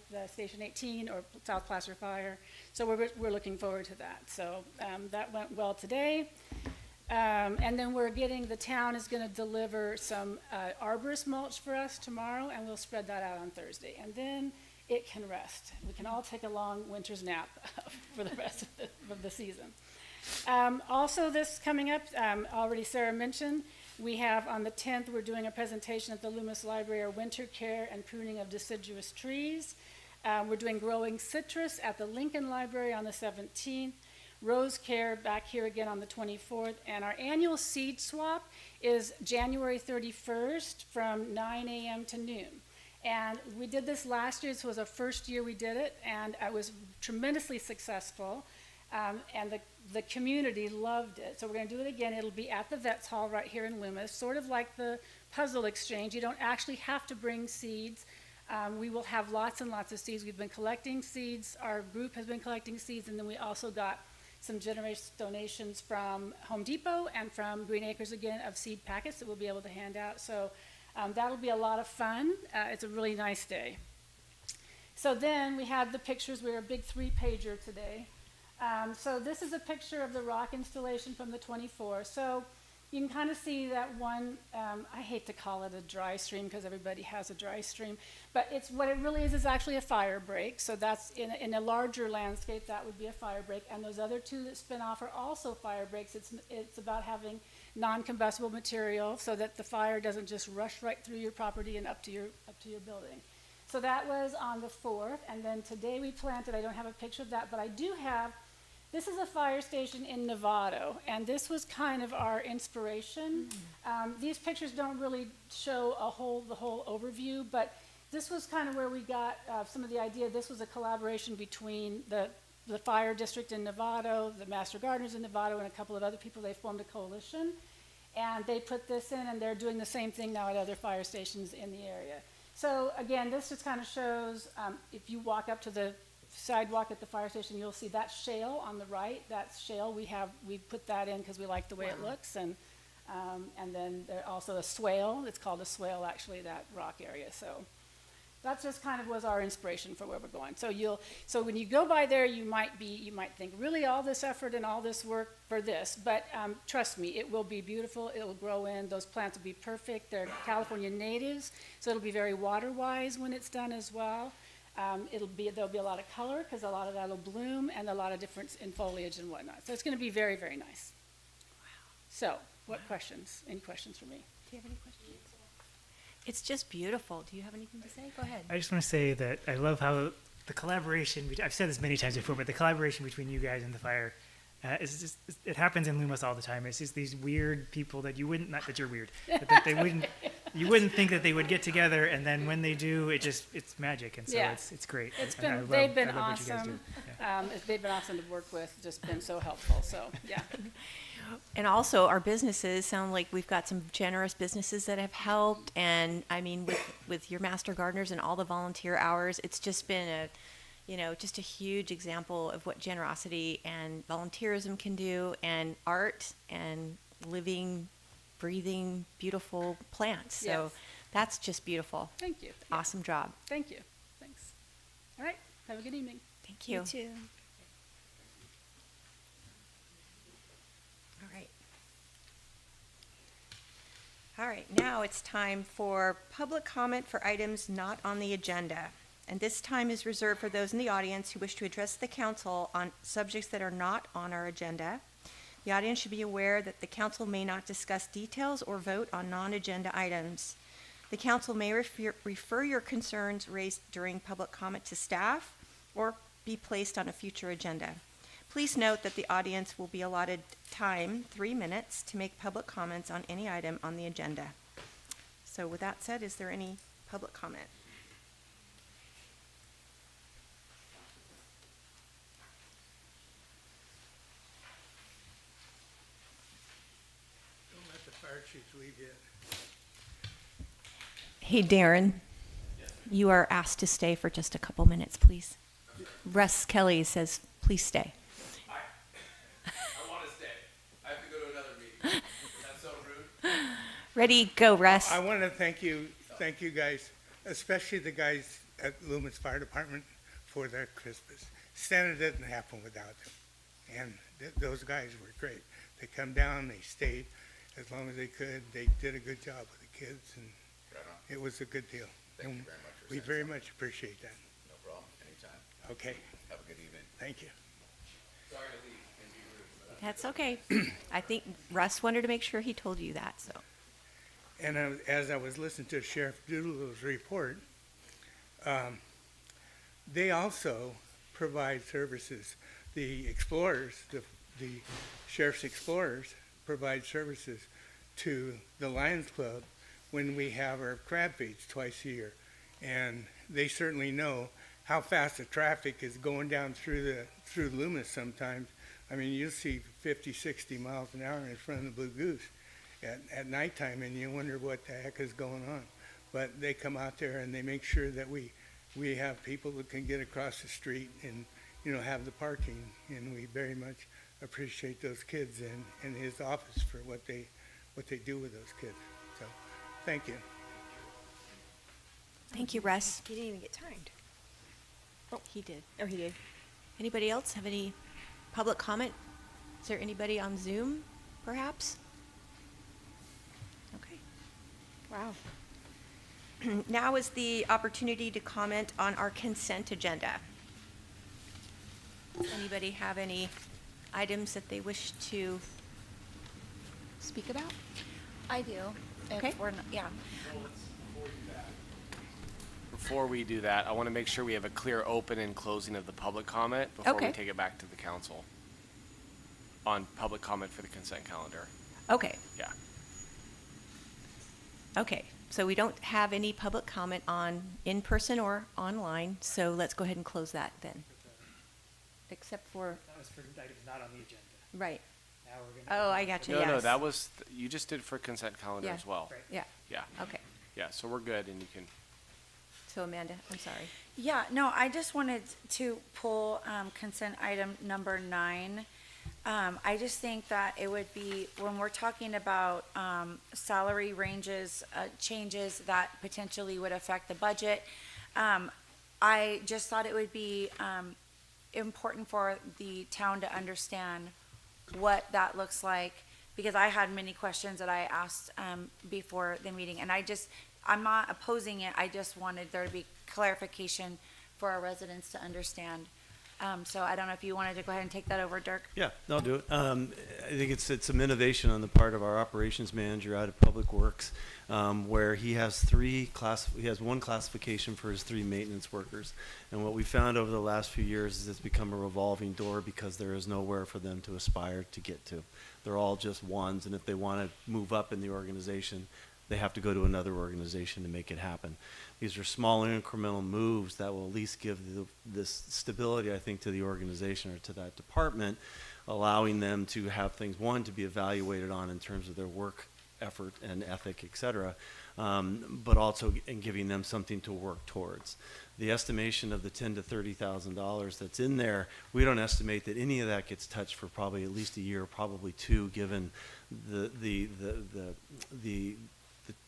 the Station 18 or South Placer Fire. So we're looking forward to that. So that went well today. And then the town is going to deliver some arborist mulch for us tomorrow, and we'll spread that out on Thursday. And then it can rest. We can all take a long winter's nap for the rest of the season. Also, this coming up, already Sarah mentioned, we have on the 10th, we're doing a presentation at the Loomis Library, our winter care and pruning of deciduous trees. We're doing growing citrus at the Lincoln Library on the 17th, rose care back here again on the 24th, and our annual seed swap is January 31st from 9 a.m. to noon. And we did this last year. This was our first year we did it, and it was tremendously successful. And the community loved it. So we're going to do it again. It'll be at the Vets Hall right here in Loomis, sort of like the puzzle exchange. You don't actually have to bring seeds. We will have lots and lots of seeds. We've been collecting seeds. Our group has been collecting seeds, and then we also got some generous donations from Home Depot and from Green Acres again of seed packets that we'll be able to hand out. So that'll be a lot of fun. It's a really nice day. So then we have the pictures. We're a big 3-pager today. So this is a picture of the rock installation from the 24th. So you can kind of see that one, I hate to call it a dry stream because everybody has a dry stream, but what it really is actually a fire break. So that's in a larger landscape, that would be a fire break. And those other two that spin off are also fire breaks. It's about having non-combustible material so that the fire doesn't just rush right through your property and up to your building. So that was on the 4th, and then today we planted, I don't have a picture of that, but I do have, this is a fire station in Novato, and this was kind of our inspiration. These pictures don't really show the whole overview, but this was kind of where we got some of the idea. This was a collaboration between the fire district in Novato, the Master Gardeners in Novato, and a couple of other people. They formed a coalition, and they put this in, and they're doing the same thing now at other fire stations in the area. So again, this just kind of shows, if you walk up to the sidewalk at the fire station, you'll see that shale on the right. That's shale. We put that in because we like the way it looks, and then there's also a swale. It's called a swale, actually, that rock area. So that just kind of was our inspiration for where we're going. So when you go by there, you might think, really, all this effort and all this work for this, but trust me, it will be beautiful. It will grow in. Those plants will be perfect. They're California natives, so it'll be very water-wise when it's done as well. There'll be a lot of color because a lot of that will bloom, and a lot of difference in foliage and whatnot. So it's going to be very, very nice. Wow. So, what questions? Any questions for me? Do you have any questions? It's just beautiful. Do you have anything to say? Go ahead. I just want to say that I love how the collaboration, I've said this many times before, but the collaboration between you guys and the fire, it happens in Loomis all the time. It's just these weird people that not that you're weird, but that you wouldn't think that they would get together, and then when they do, it's magic, and so it's great. They've been awesome. They've been awesome to work with, just been so helpful, so yeah. And also, our businesses sound like we've got some generous businesses that have helped. And I mean, with your Master Gardeners and all the volunteer hours, it's just been just a huge example of what generosity and volunteerism can do, and art and living, breathing, beautiful plants. So That's just beautiful. Thank you. Awesome job. Thank you. Thanks. All right. Have a good evening. Thank you. too. All right. All right, now it's time for public comment for items not on the agenda. And this time is reserved for those in the audience who wish to address the council on subjects that are not on our agenda. The audience should be aware that the council may not discuss details or vote on non-agenda items. The council may refer your concerns raised during public comment to staff or be placed on a future agenda. Please note that the audience will be allotted time, 3 minutes, to make public comments on any item on the agenda. So with that said, is there any public comment? Don't let the fire chiefs leave yet. Hey, Darren, you are asked to stay for just a couple minutes, please. Russ Kelly says, please stay. I want to stay. I have to go to another meeting. That's so rude. Ready, go, Russ. I want to thank you guys, especially the guys at Loomis Fire Department for their Christmas. Santa didn't happen without them. And those guys were great. They come down, they stayed as long as they could. They did a good job with the kids, and Right on. it was a good deal. Thank And you very much for we saying very so. much appreciate that. No problem. Anytime. Okay, Have a good evening. thank you. Sorry to leave and be rude, but That's okay. I think Russ wanted to make sure he told you that, so. And as I was listening to Sheriff Doolittle's report, they also provide services. The explorers, the sheriff's explorers provide services to the Lions Club when we have our crab feeds twice a year. And they certainly know how fast the traffic is going down through Loomis sometimes. I mean, you'll see 50, 60 miles an hour in front of the Blue Goose at nighttime, and you wonder what the heck is going on. But they come out there and they make sure that we have people that can get across the street and, have the parking. And we very much appreciate those kids and his office for what they do with those kids. So, thank you. Thank you, Russ. He didn't even get timed. Oh, he did. Oh, he did. Anybody else have any public comment? Is there anybody on Zoom, perhaps? Okay. Wow. Now is the opportunity to comment on our consent agenda. Does anybody have any items that they wish to speak about? I do. If Okay. we're not, yeah. Before we do that, I want to make sure we have a clear open and closing of the public comment before Okay. we take it back to the council on public comment for the consent calendar. Okay. Yeah. Okay. So we don't have any public comment on in person or online, so let's go ahead and close that then. Except for, That was for items not on the agenda. right. Now we're gonna. Oh, I got you, No, yes. no, that was, you just did for consent calendar Yeah. as well. Right. Yeah, Yeah. okay. Yeah, so we're good and you can, So Amanda, I'm sorry. Yeah, no, I just wanted to pull consent item number 9. I just think that it would be, when we're talking about salary ranges, changes that potentially would affect the budget, I just thought it would be important for the town to understand what that looks like, because I had many questions that I asked before the meeting, and I'm not opposing it, I just wanted there to be clarification for our residents to understand. So I don't know if you wanted to go ahead and take that over, Dirk? Yeah, I'll do it. I think it's some innovation on the part of our operations manager out of Public Works, where he has one classification for his 3 maintenance workers. And what we found over the last few years is it's become a revolving door because there is nowhere for them to aspire to get to. They're all just ones, and if they want to move up in the organization, they have to go to another organization to make it happen. These are small incremental moves that will at least give this stability, I think, to the organization or to that department, allowing them to have things, one, to be evaluated on in terms of their work effort and ethic, et cetera, but also in giving them something to work towards. The estimation of the $10,000 to $30,000 that's in there, we don't estimate that any of that gets touched for probably at least a year, probably 2, given the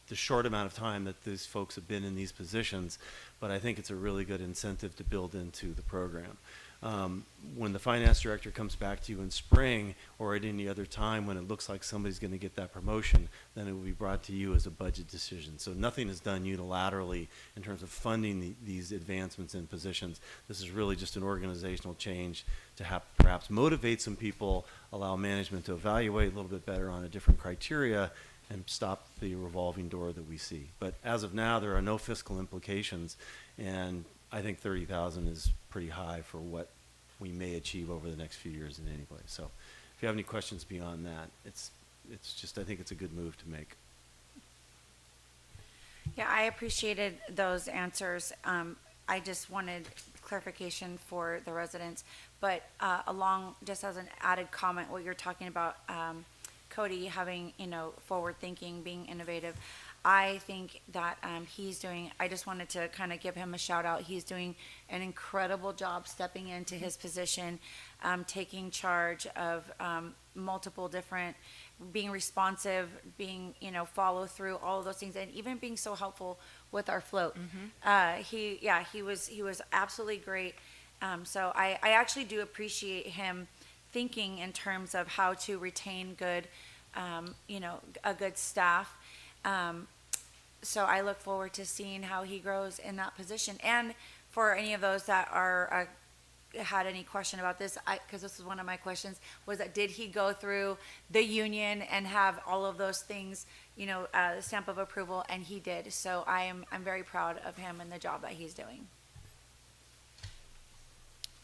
the short amount of time that these folks have been in these positions, but I think it's a really good incentive to build into the program. When the finance director comes back to you in spring or at any other time when it looks like somebody's going to get that promotion, then it will be brought to you as a budget decision. So nothing is done unilaterally in terms of funding these advancements in positions. This is really just an organizational change to perhaps motivate some people, allow management to evaluate a little bit better on a different criteria, and stop the revolving door that we see. But as of now, there are no fiscal implications, and I think 30,000 is pretty high for what we may achieve over the next few years in any way. So if you have any questions beyond that, it's just, I think it's a good move to make. Yeah, I appreciated those answers. I just wanted clarification for the residents, but just as an added comment, what you're talking about, Cody having, forward thinking, being innovative. I think that I just wanted to kind of give him a shout out. He's doing an incredible job stepping into his position, taking charge of multiple different, being responsive, being, follow through, all of those things, and even being so helpful with our float. He was absolutely great. So I actually do appreciate him thinking in terms of how to retain good, a good staff. So I look forward to seeing how he grows in that position. And for any of those that are had any question about this, because this was one of my questions, was that did he go through the union and have all of those things, stamp of approval? And he did. So I'm very proud of him and the job that he's doing.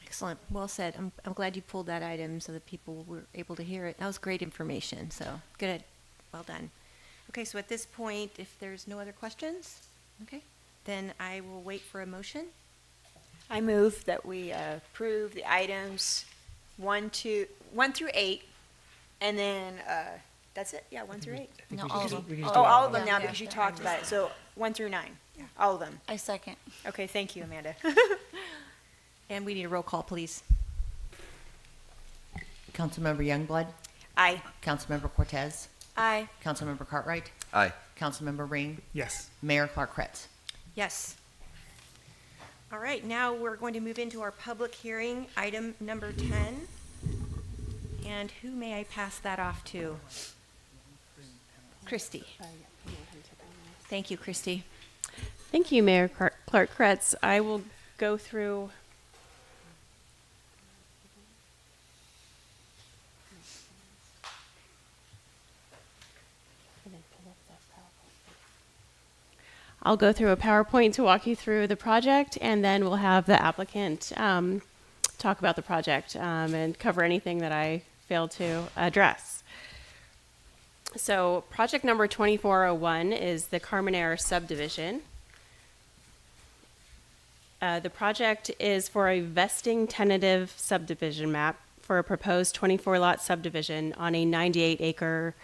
Excellent. Well said. I'm glad you pulled that item so that people were able to hear it. That was great information. So good. Well done. Okay, so at this point, if there's no other questions, okay, then I will wait for a motion. I move that we approve the items 1 through 8, and then that's it. Yeah, 1 through 8. No, all of them. All of them now Yeah. because you talked about it. So 1 through 9, all of them. I second. Okay, thank you, Amanda. And we need a roll call, please. Councilmember Youngblood, Aye. Councilmember Cortez, Aye. Councilmember Cartwright, Aye. Councilmember Ring, Yes. Mayor Clark Kretz. Yes. All right, now we're going to move into our public hearing, item number 10. And who may I pass that off to? Christy. Thank you, Christy. Thank you, Mayor Clark Kretz. I will go through. I'll go through a PowerPoint to walk you through the project, and then we'll have the applicant talk about the project and cover anything that I failed to address. So project number 2401 is the Carmenere subdivision. The project is for a vesting tentative subdivision map for a proposed 24-lot subdivision on a 98-acre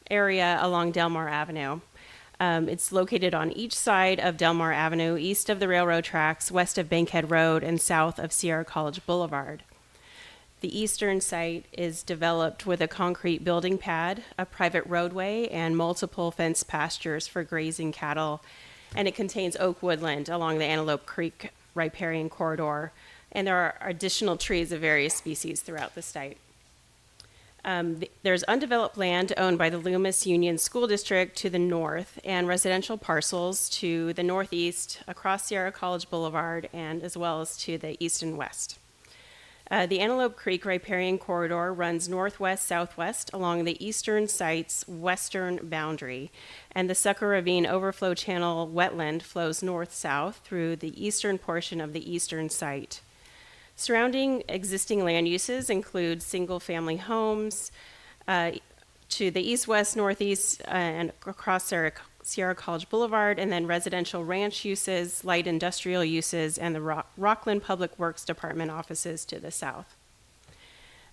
area along Delmar Avenue. It's located on each side of Delmar Avenue, east of the railroad tracks, west of Bankhead Road, and south of Sierra College Boulevard. The eastern site is developed with a concrete building pad, a private roadway, and multiple fenced pastures for grazing cattle, and it contains oak woodland along the Antelope Creek riparian corridor, and there are additional trees of various species throughout the site. There's undeveloped land owned by the Loomis Union School District to the north and residential parcels to the northeast across Sierra College Boulevard and as well as to the east and west. The Antelope Creek riparian corridor runs northwest-southwest along the eastern site's western boundary, and the Sucker Ravine Overflow Channel wetland flows north-south through the eastern portion of the eastern site. Surrounding existing land uses include single-family homes to the east, west, northeast, and across Sierra College Boulevard, and then residential ranch uses, light industrial uses, and the Rockland Public Works Department offices to the south.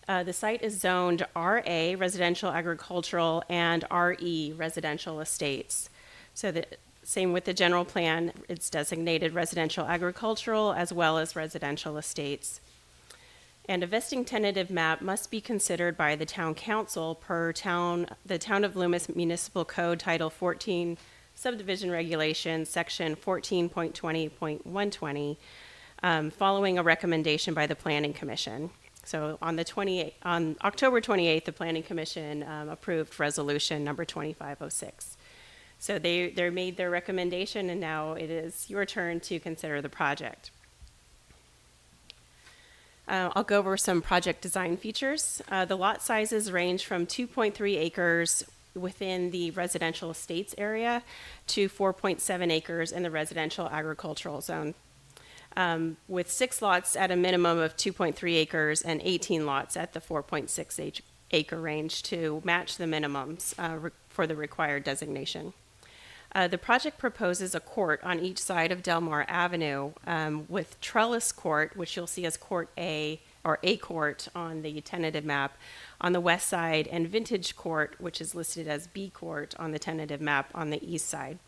The site is zoned RA, residential agricultural, and RE, residential estates. So the same with the general plan, it's designated residential agricultural as well as residential estates. And a vesting tentative map must be considered by the town council per the Town of Loomis Municipal Code Title 14 Subdivision Regulations, Section 14.20.120, following a recommendation by the Planning Commission. So on October 28th, the Planning Commission approved resolution number 2506. So they made their recommendation, and now it is your turn to consider the project. I'll go over some project design features. The lot sizes range from 2.3 acres within the residential estates area to 4.7 acres in the residential agricultural zone, with 6 lots at a minimum of 2.3 acres and 18 lots at the 4.6 acre range to match the minimums for the required designation. The project proposes a court on each side of Delmar Avenue with trellis court, which you'll see as Court A, or A court on the tentative map, on the west side, and vintage court, which is listed as B court on the tentative map on the east side.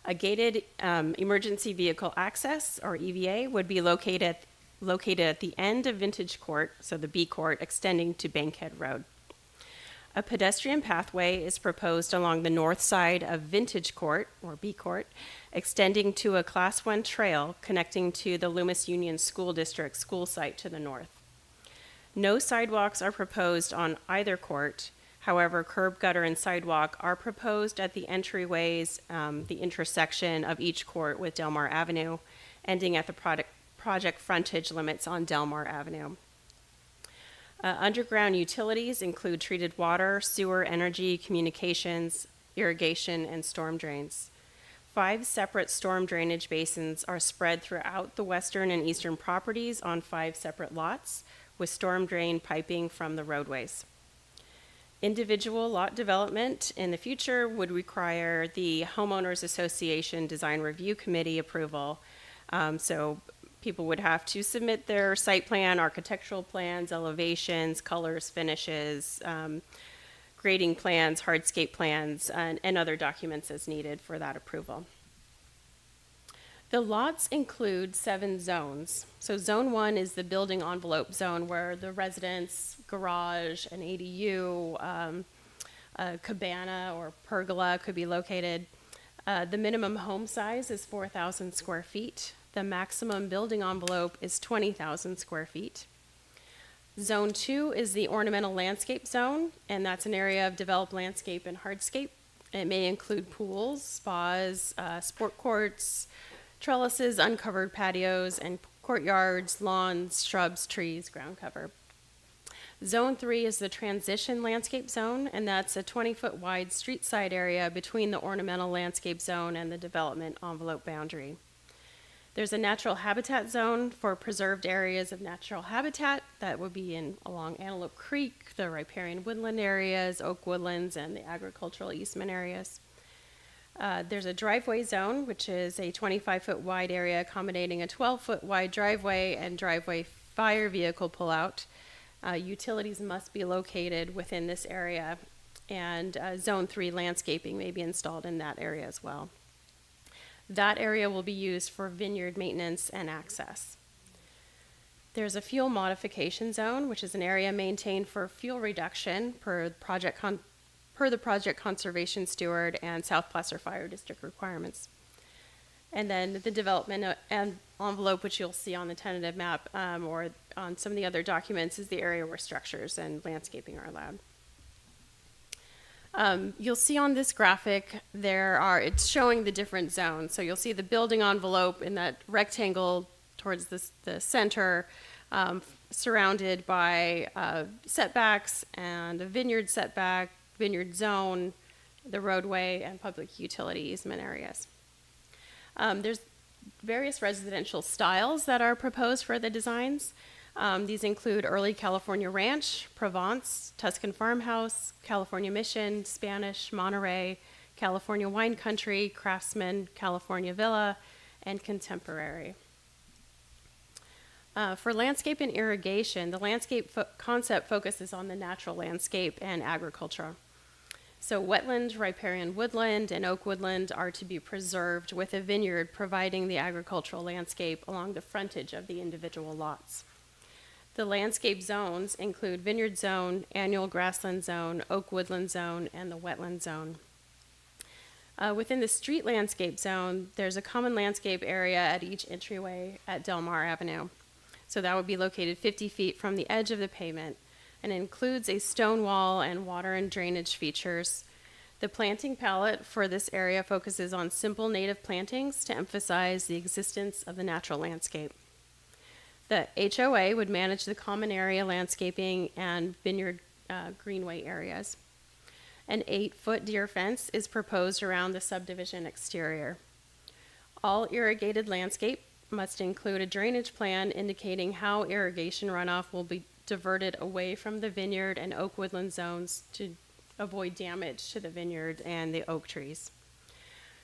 A gated emergency vehicle access, or EVA, would be located at the end of vintage court, so the B court, extending to Bankhead Road. A pedestrian pathway is proposed along the north side of Vintage Court, or B Court, extending to a Class 1 trail connecting to the Loomis Union School District school site to the north. No sidewalks are proposed on either court. However, curb, gutter, and sidewalk are proposed at the entryways, the intersection of each court with Delmar Avenue, ending at the project frontage limits on Delmar Avenue. Underground utilities include treated water, sewer, energy, communications, irrigation, and storm drains. 5 separate storm drainage basins are spread throughout the western and eastern properties on 5 separate lots, with storm drain piping from the roadways. Individual lot development in the future would require the Homeowners Association Design Review Committee approval. So people would have to submit their site plan, architectural plans, elevations, colors, finishes, grading plans, hardscape plans, and other documents as needed for that approval. The lots include 7 zones. So zone 1 is the building envelope zone where the residence, garage, an ADU, a cabana or pergola could be located. The minimum home size is 4,000 square feet. The maximum building envelope is 20,000 square feet. Zone 2 is the ornamental landscape zone, and that's an area of developed landscape and hardscape. It may include pools, spas, sport courts, trellises, uncovered patios, and courtyards, lawns, shrubs, trees, ground cover. Zone 3 is the transition landscape zone, and that's a 20-foot wide street side area between the ornamental landscape zone and the development envelope boundary. There's a natural habitat zone for preserved areas of natural habitat that would be along Antelope Creek, the riparian woodland areas, oak woodlands, and the agricultural easement areas. There's a driveway zone, which is a 25-foot wide area accommodating a 12-foot wide driveway and driveway fire vehicle pullout. Utilities must be located within this area, and Zone 3 landscaping may be installed in that area as well. That area will be used for vineyard maintenance and access. There's a fuel modification zone, which is an area maintained for fuel reduction per the project conservation steward and South Placer Fire District requirements. And then the development and envelope, which you'll see on the tentative map or on some of the other documents, is the area where structures and landscaping are allowed. You'll see on this graphic, it's showing the different zones. So you'll see the building envelope in that rectangle towards the center, surrounded by setbacks and a vineyard setback, vineyard zone, the roadway, and public utility easement areas. There's various residential styles that are proposed for the designs. These include early California ranch, Provence, Tuscan farmhouse, California mission, Spanish, Monterey, California wine country, craftsman, California villa, and contemporary. For landscape and irrigation, the landscape concept focuses on the natural landscape and agriculture. So wetland, riparian woodland, and oak woodland are to be preserved with a vineyard providing the agricultural landscape along the frontage of the individual lots. The landscape zones include vineyard zone, annual grassland zone, oak woodland zone, and the wetland zone. Within the street landscape zone, there's a common landscape area at each entryway at Delmar Avenue. So that would be located 50 feet from the edge of the pavement and includes a stone wall and water and drainage features. The planting palette for this area focuses on simple native plantings to emphasize the existence of the natural landscape. The HOA would manage the common area landscaping and vineyard greenway areas. An 8-foot deer fence is proposed around the subdivision exterior. All irrigated landscape must include a drainage plan indicating how irrigation runoff will be diverted away from the vineyard and oak woodland zones to avoid damage to the vineyard and the oak trees.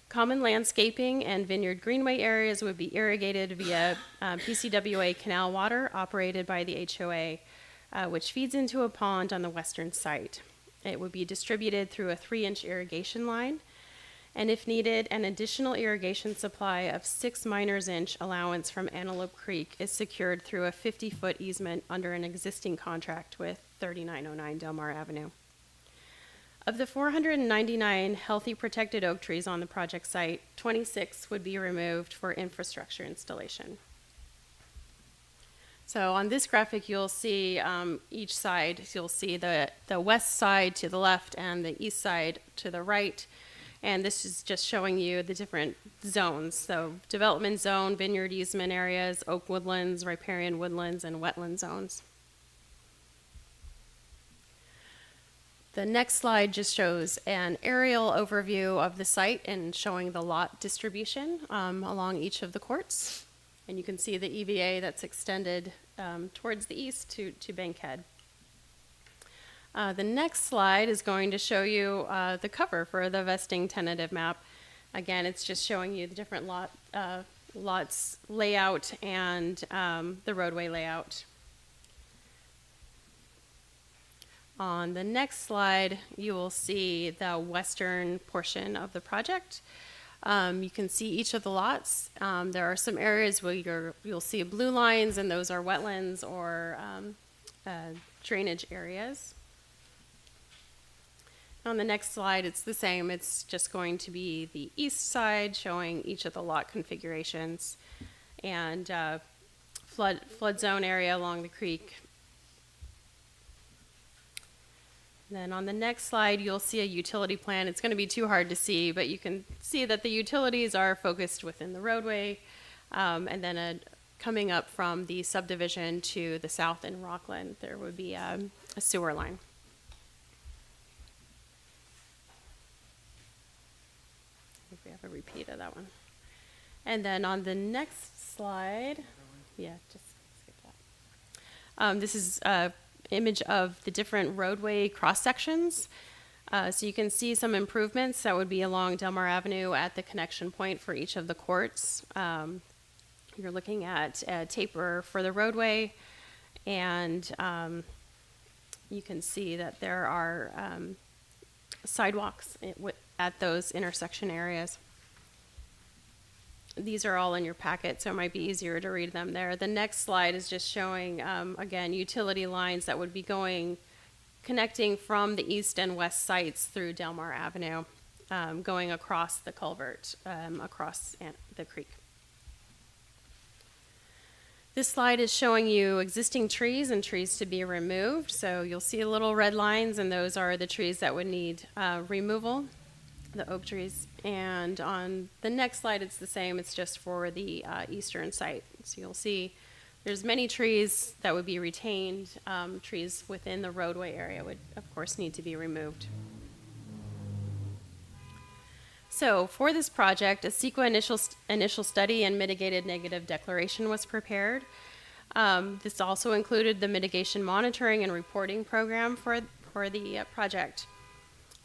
Common landscaping and vineyard greenway areas would be irrigated via PCWA canal water operated by the HOA, which feeds into a pond on the western site. It would be distributed through a 3-inch irrigation line, and if needed, an additional irrigation supply of 6 miners inch allowance from Antelope Creek is secured through a 50-foot easement under an existing contract with 3909 Delmar Avenue. Of the 499 healthy protected oak trees on the project site, 26 would be removed for infrastructure installation. So on this graphic, you'll see each side. You'll see the west side to the left and the east side to the right. And this is just showing you the different zones. So development zone, vineyard easement areas, oak woodlands, riparian woodlands, and wetland zones. The next slide just shows an aerial overview of the site and showing the lot distribution along each of the courts. And you can see the EVA that's extended towards the east to Bankhead. The next slide is going to show you the cover for the vesting tentative map. Again, it's just showing you the different lots layout and the roadway layout. On the next slide, you will see the western portion of the project. You can see each of the lots. There are some areas where you'll see blue lines, and those are wetlands or drainage areas. On the next slide, it's the same. It's just going to be the east side showing each of the lot configurations and flood zone area along the creek. Then on the next slide, you'll see a utility plan. It's going to be too hard to see, but you can see that the utilities are focused within the roadway, and then coming up from the subdivision to the south in Rockland, there would be a sewer line. I think we have a repeat of that one. And then on the next slide, yeah, just skip that. This is image of the different roadway cross sections. So you can see some improvements that would be along Delmar Avenue at the connection point for each of the courts. You're looking at a taper for the roadway, and you can see that there are sidewalks at those intersection areas. These are all in your packet, so it might be easier to read them there. The next slide is just showing, again, utility lines that would be connecting from the east and west sites through Delmar Avenue, going across the culvert, across the creek. This slide is showing you existing trees and trees to be removed. So you'll see little red lines, and those are the trees that would need removal, the oak trees. And on the next slide, it's the same. It's just for the eastern site. So you'll see there's many trees that would be retained. Trees within the roadway area would, of course, need to be removed. So for this project, a CEQA initial study and mitigated negative declaration was prepared. This also included the mitigation monitoring and reporting program for the project.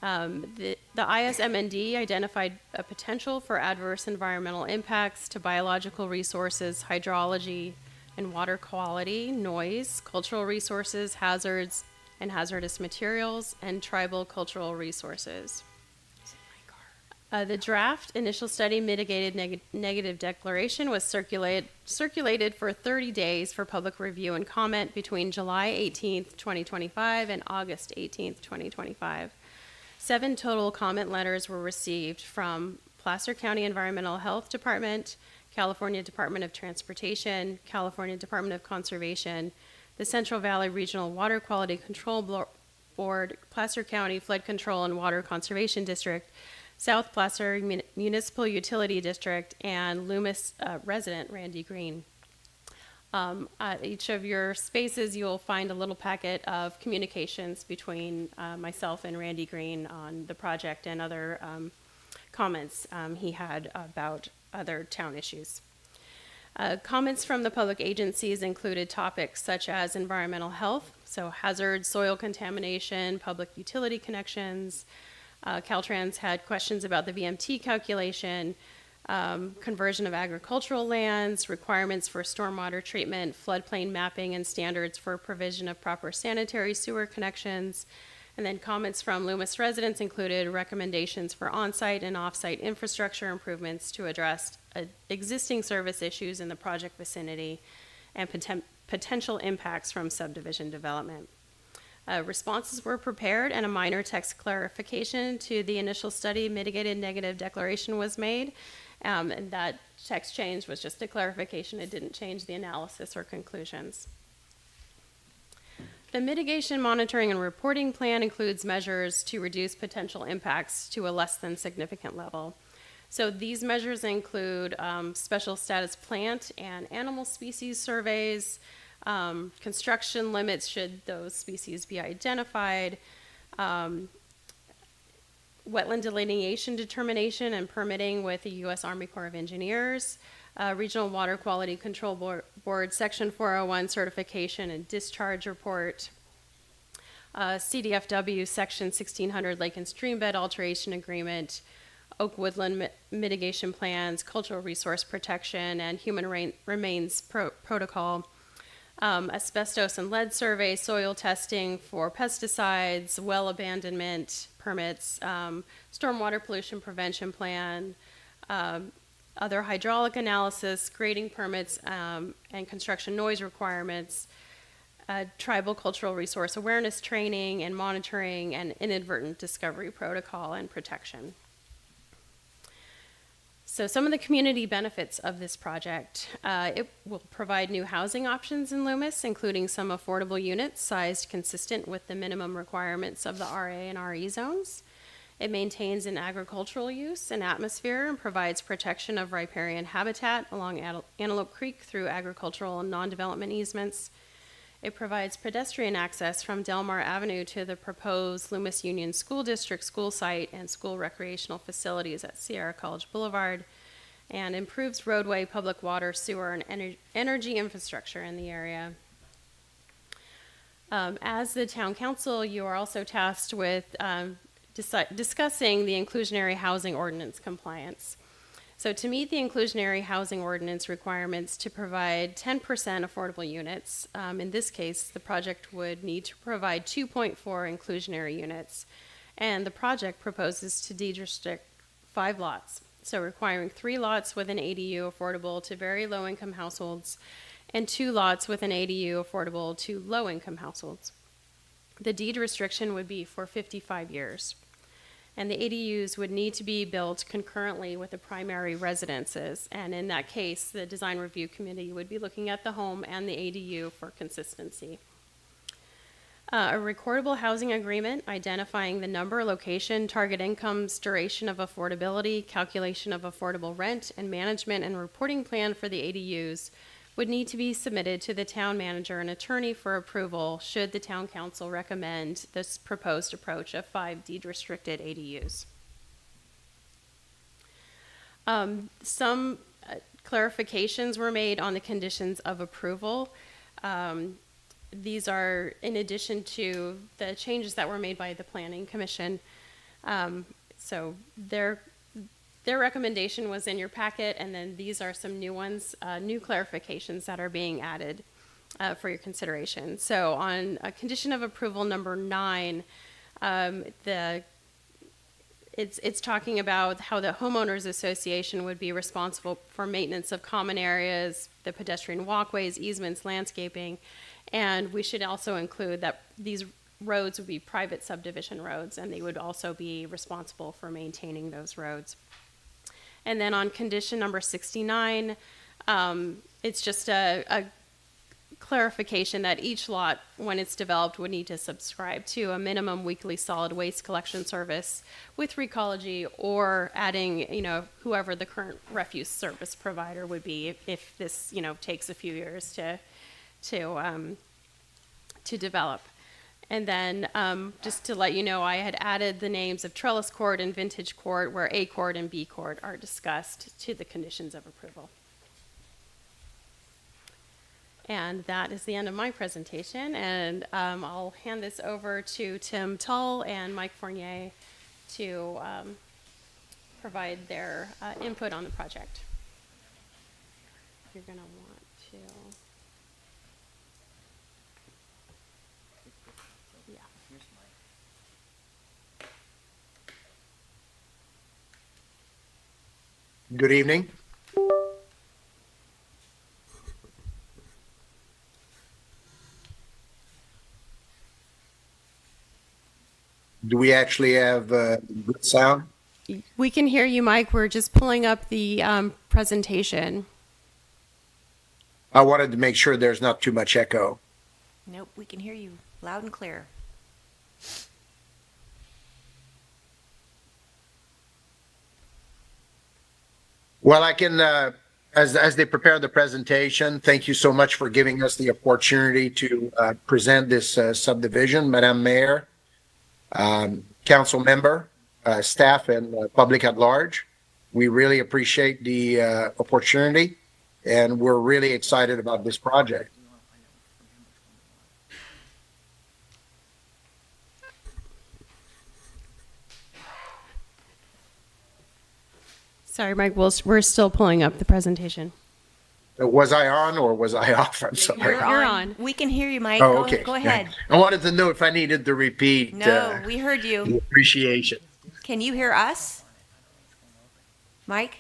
The ISMND identified a potential for adverse environmental impacts to biological resources, hydrology, and water quality, noise, cultural resources, hazards, and hazardous materials, and tribal cultural resources. The draft initial study mitigated negative declaration was circulated for 30 days for public review and comment between July 18th, 2025 and August 18th, 2025. 7 total comment letters were received from Placer County Environmental Health Department, California Department of Transportation, California Department of Conservation, the Central Valley Regional Water Quality Control Board, Placer County Flood Control and Water Conservation District, South Placer Municipal Utility District, and Loomis resident Randy Green. At each of your spaces, you'll find a little packet of communications between myself and Randy Green on the project and other comments he had about other town issues. Comments from the public agencies included topics such as environmental health, so hazards, soil contamination, public utility connections. Caltrans had questions about the VMT calculation, conversion of agricultural lands, requirements for stormwater treatment, floodplain mapping, and standards for provision of proper sanitary sewer connections. And then comments from Loomis residents included recommendations for on-site and off-site infrastructure improvements to address existing service issues in the project vicinity and potential impacts from subdivision development. Responses were prepared and a minor text clarification to the initial study mitigated negative declaration was made. And that text change was just a clarification. It didn't change the analysis or conclusions. The mitigation monitoring and reporting plan includes measures to reduce potential impacts to a less than significant level. So these measures include special status plant and animal species surveys, construction limits should those species be identified, wetland delineation determination and permitting with the U.S. Army Corps of Engineers, Regional Water Quality Control Board Section 401 certification and discharge report, CDFW Section 1600 Lake and Streambed Alteration Agreement, oak woodland mitigation plans, cultural resource protection, and human remains protocol, asbestos and lead survey, soil testing for pesticides, well abandonment permits, stormwater pollution prevention plan, other hydraulic analysis, grading permits, and construction noise requirements, tribal cultural resource awareness training and monitoring, and inadvertent discovery protocol and protection. So some of the community benefits of this project, it will provide new housing options in Loomis, including some affordable units sized consistent with the minimum requirements of the RA and RE zones. It maintains an agricultural use and atmosphere and provides protection of riparian habitat along Antelope Creek through agricultural and non-development easements. It provides pedestrian access from Delmar Avenue to the proposed Loomis Union School District school site and school recreational facilities at Sierra College Boulevard, and improves roadway, public water, sewer, and energy infrastructure in the area. As the town council, you are also tasked with discussing the inclusionary housing ordinance compliance. So to meet the inclusionary housing ordinance requirements to provide 10% affordable units, in this case, the project would need to provide 2.4 inclusionary units. And the project proposes to de-restrict 5 lots. So requiring 3 lots with an ADU affordable to very low-income households and 2 lots with an ADU affordable to low-income households. The deed restriction would be for 55 years. And the ADUs would need to be built concurrently with the primary residences. And in that case, the design review committee would be looking at the home and the ADU for consistency. A recordable housing agreement identifying the number, location, target incomes, duration of affordability, calculation of affordable rent, and management and reporting plan for the ADUs would need to be submitted to the town manager and attorney for approval should the town council recommend this proposed approach of 5 deed-restricted ADUs. Some clarifications were made on the conditions of approval. These are in addition to the changes that were made by the Planning Commission. So their recommendation was in your packet, and then these are some new ones, new clarifications that are being added for your consideration. So on condition of approval number 9, it's talking about how the homeowners association would be responsible for maintenance of common areas, the pedestrian walkways, easements, landscaping, and we should also include that these roads would be private subdivision roads, and they would also be responsible for maintaining those roads. And then on condition number 69, it's just a clarification that each lot, when it's developed, would need to subscribe to a minimum weekly solid waste collection service with Recology, or adding, whoever the current refuse service provider would be if this, takes a few years to develop. And then just to let you know, I had added the names of Trellis Court and Vintage Court, where A Court and B Court are discussed, to the conditions of approval. And that is the end of my presentation, and I'll hand this over to Tim Tull and Mike Fournier to provide their input on the project. You're going to want to... Yeah. Good evening. Do we actually have good sound? We can hear you, Mike. We're just pulling up the presentation. I wanted to make sure there's not too much echo. Nope, we can hear you loud and clear. Well, I can, as they prepare the presentation, thank you so much for giving us the opportunity to present this subdivision, Madam Mayor, council member, staff, and public at large. We really appreciate the opportunity, and we're really excited about this project. Sorry, Mike, we're still pulling up the presentation. Was I on or was I off? I'm sorry. You're on. We can hear you, Mike. Oh, okay. Go ahead. I wanted to know if I needed to repeat No, we heard the you. appreciation. Can you hear us? Mike?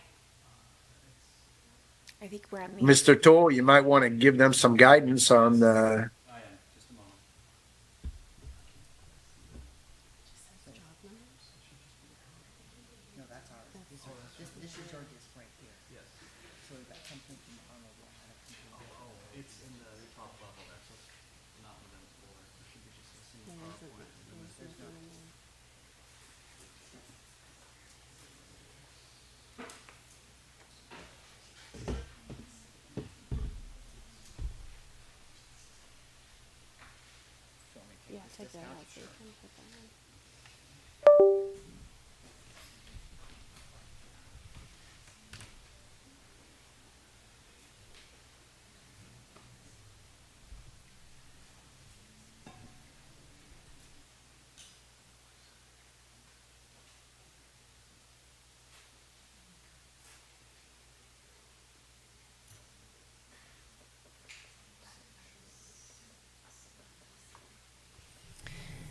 I think we're at me. Mr. Toll, you might want to give them some guidance on the. Yeah, take that out so you can put that in.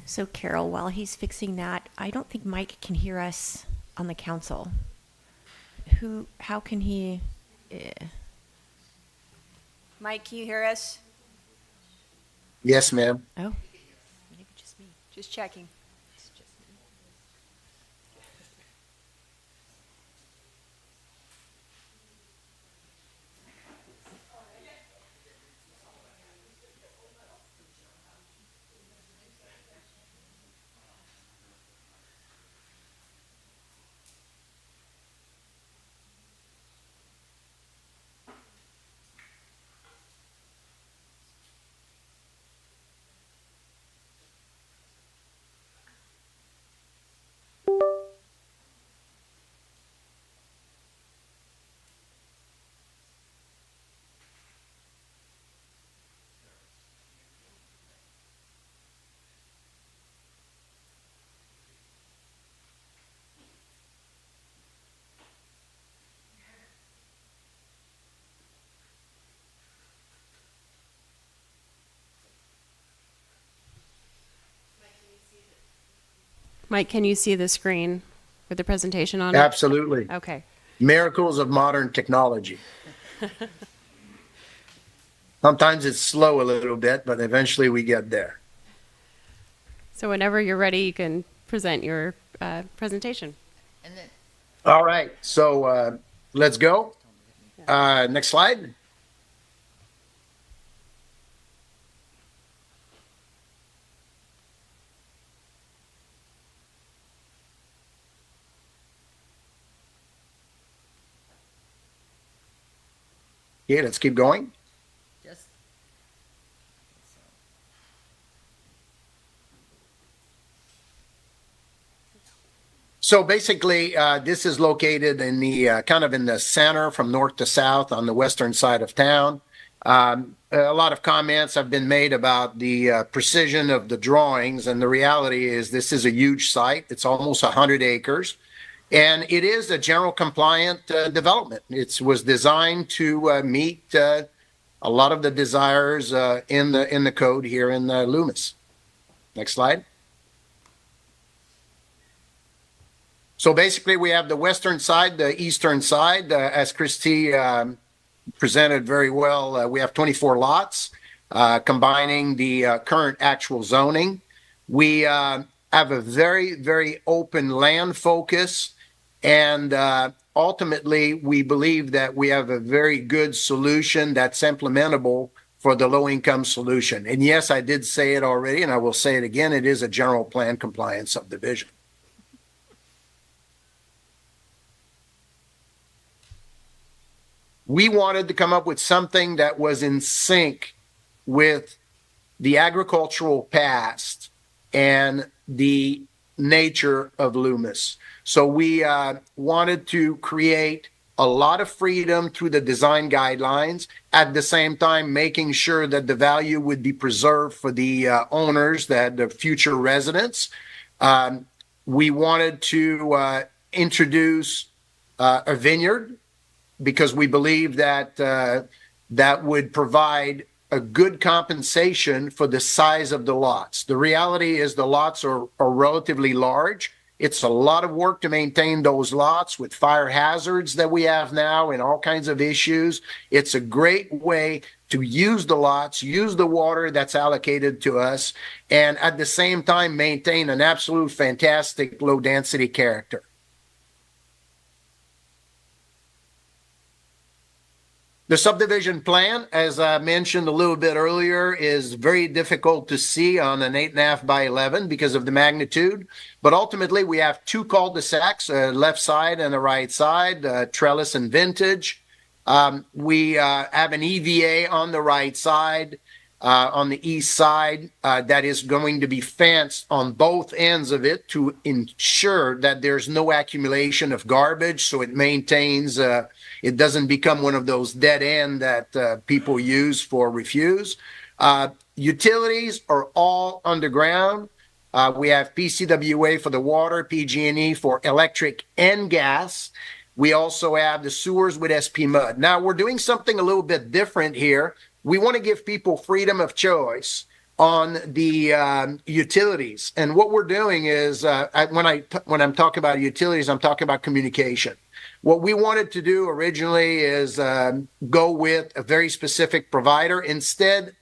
So Carol, while he's fixing that, I don't think Mike can hear us on the council. How can he? Mike, can you hear us? Yes, ma'am. Oh, maybe just me. Just checking. Mike, can you see the screen for the presentation on it? Absolutely. Okay. Miracles of modern technology. Sometimes it's slow a little bit, but eventually we get there. So whenever you're ready, you can present your presentation. And then, All right, so let's go. Next slide. Okay, let's keep going. just, So basically, this is located in the kind of in the center from north to south on the western side of town. A lot of comments have been made about the precision of the drawings, and the reality is this is a huge site. It's almost 100 acres, and it is a general compliant development. It was designed to meet a lot of the desires in the code here in Loomis. Next slide. So basically, we have the western side, the eastern side. As Christy presented very well, we have 24 lots, combining the current actual zoning. We have a very, very open land focus, and ultimately, we believe that we have a very good solution that's implementable for the low-income solution. And yes, I did say it already, and I will say it again, it is a general plan compliant subdivision. We wanted to come up with something that was in sync with the agricultural past and the nature of Loomis. So we wanted to create a lot of freedom through the design guidelines, at the same time making sure that the value would be preserved for the owners, that the future residents. We wanted to introduce a vineyard, because we believe that that would provide a good compensation for the size of the lots. The reality is the lots are relatively large. It's a lot of work to maintain those lots with fire hazards that we have now and all kinds of issues. It's a great way to use the lots, use the water that's allocated to us, and at the same time maintain an absolute fantastic low density character. The subdivision plan, as I mentioned a little bit earlier, is very difficult to see on an 8.5 by 11 because of the magnitude. But ultimately, we have two cul-de-sacs, a left side and a right side, trellis and vintage. We have an EVA on the right side, on the east side, that is going to be fenced on both ends of it to ensure that there's no accumulation of garbage, so it maintains it doesn't become one of those dead end that people use for refuse. Utilities are all underground. We have PCWA for the water, PG&E for electric and gas. We also have the sewers with SP Mud. Now, we're doing something a little bit different here. We want to give people freedom of choice on the utilities. And what we're doing is, when I'm talking about utilities, I'm talking about communication. What we wanted to do originally is go with a very specific provider. Instead,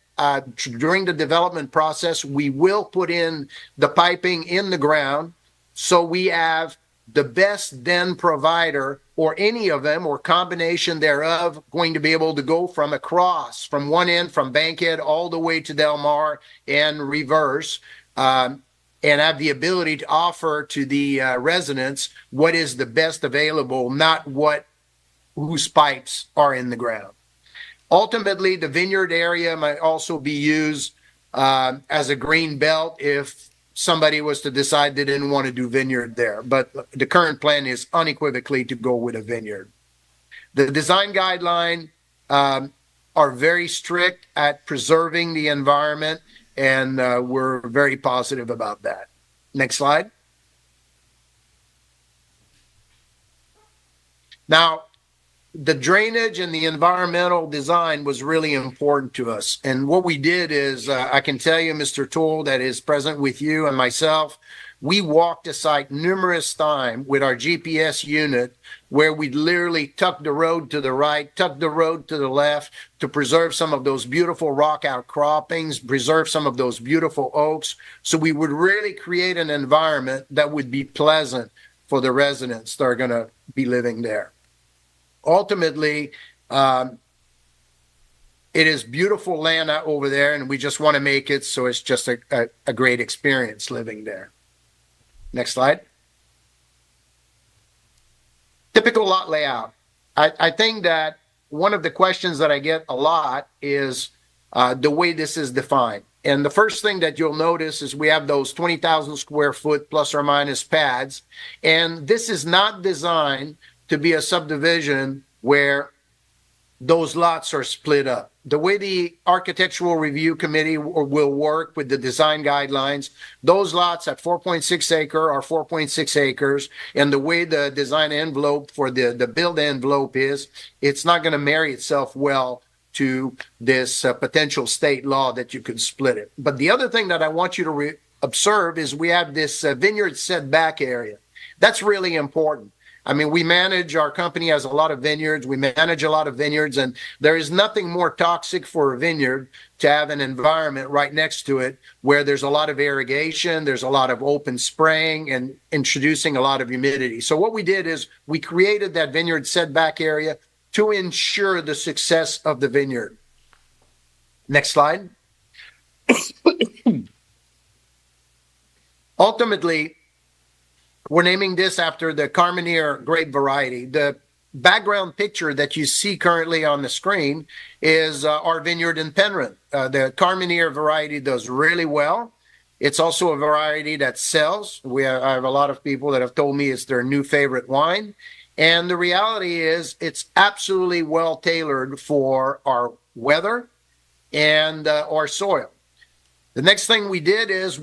during the development process, we will put in the piping in the ground, so we have the best den provider, or any of them, or combination thereof, going to be able to go from across, from one end, from Bankhead all the way to Del Mar and reverse, and have the ability to offer to the residents what is the best available, not whose pipes are in the ground. Ultimately, the vineyard area might also be used as a green belt if somebody was to decide they didn't want to do vineyard there. But the current plan is unequivocally to go with a vineyard. The design guidelines are very strict at preserving the environment, and we're very positive about that. Next slide. Now, the drainage and the environmental design was really important to us. And what we did is, I can tell you, Mr. Toole, that is present with you and myself, we walked the site numerous times with our GPS unit where we literally tucked the road to the right, tucked the road to the left to preserve some of those beautiful rock outcroppings, preserve some of those beautiful oaks. So we would really create an environment that would be pleasant for the residents that are going to be living there. Ultimately, it is beautiful land out over there, and we just want to make it so it's just a great experience living there. Next slide. Typical lot layout. I think that one of the questions that I get a lot is the way this is defined. And the first thing that you'll notice is we have those 20,000 square foot plus or minus pads. And this is not designed to be a subdivision where those lots are split up. The way the Architectural Review Committee will work with the design guidelines, those lots at 4.6 acre are 4.6 acres. And the way the design envelope for the build envelope is, it's not going to marry itself well to this potential state law that you could split it. But the other thing that I want you to observe is we have this vineyard setback area. That's really important. I mean, we manage, our company has a lot of vineyards. We manage a lot of vineyards, and there is nothing more toxic for a vineyard to have an environment right next to it where there's a lot of irrigation, there's a lot of open spraying, and introducing a lot of humidity. So what we did is we created that vineyard setback area to ensure the success of the vineyard. Next slide. Ultimately, we're naming this after the Carmenere grape variety. The background picture that you see currently on the screen is our vineyard in Penryn. The Carmenere variety does really well. It's also a variety that sells. I have a lot of people that have told me it's their new favorite wine. And the reality is it's absolutely well tailored for our weather and our soil. The next thing we did is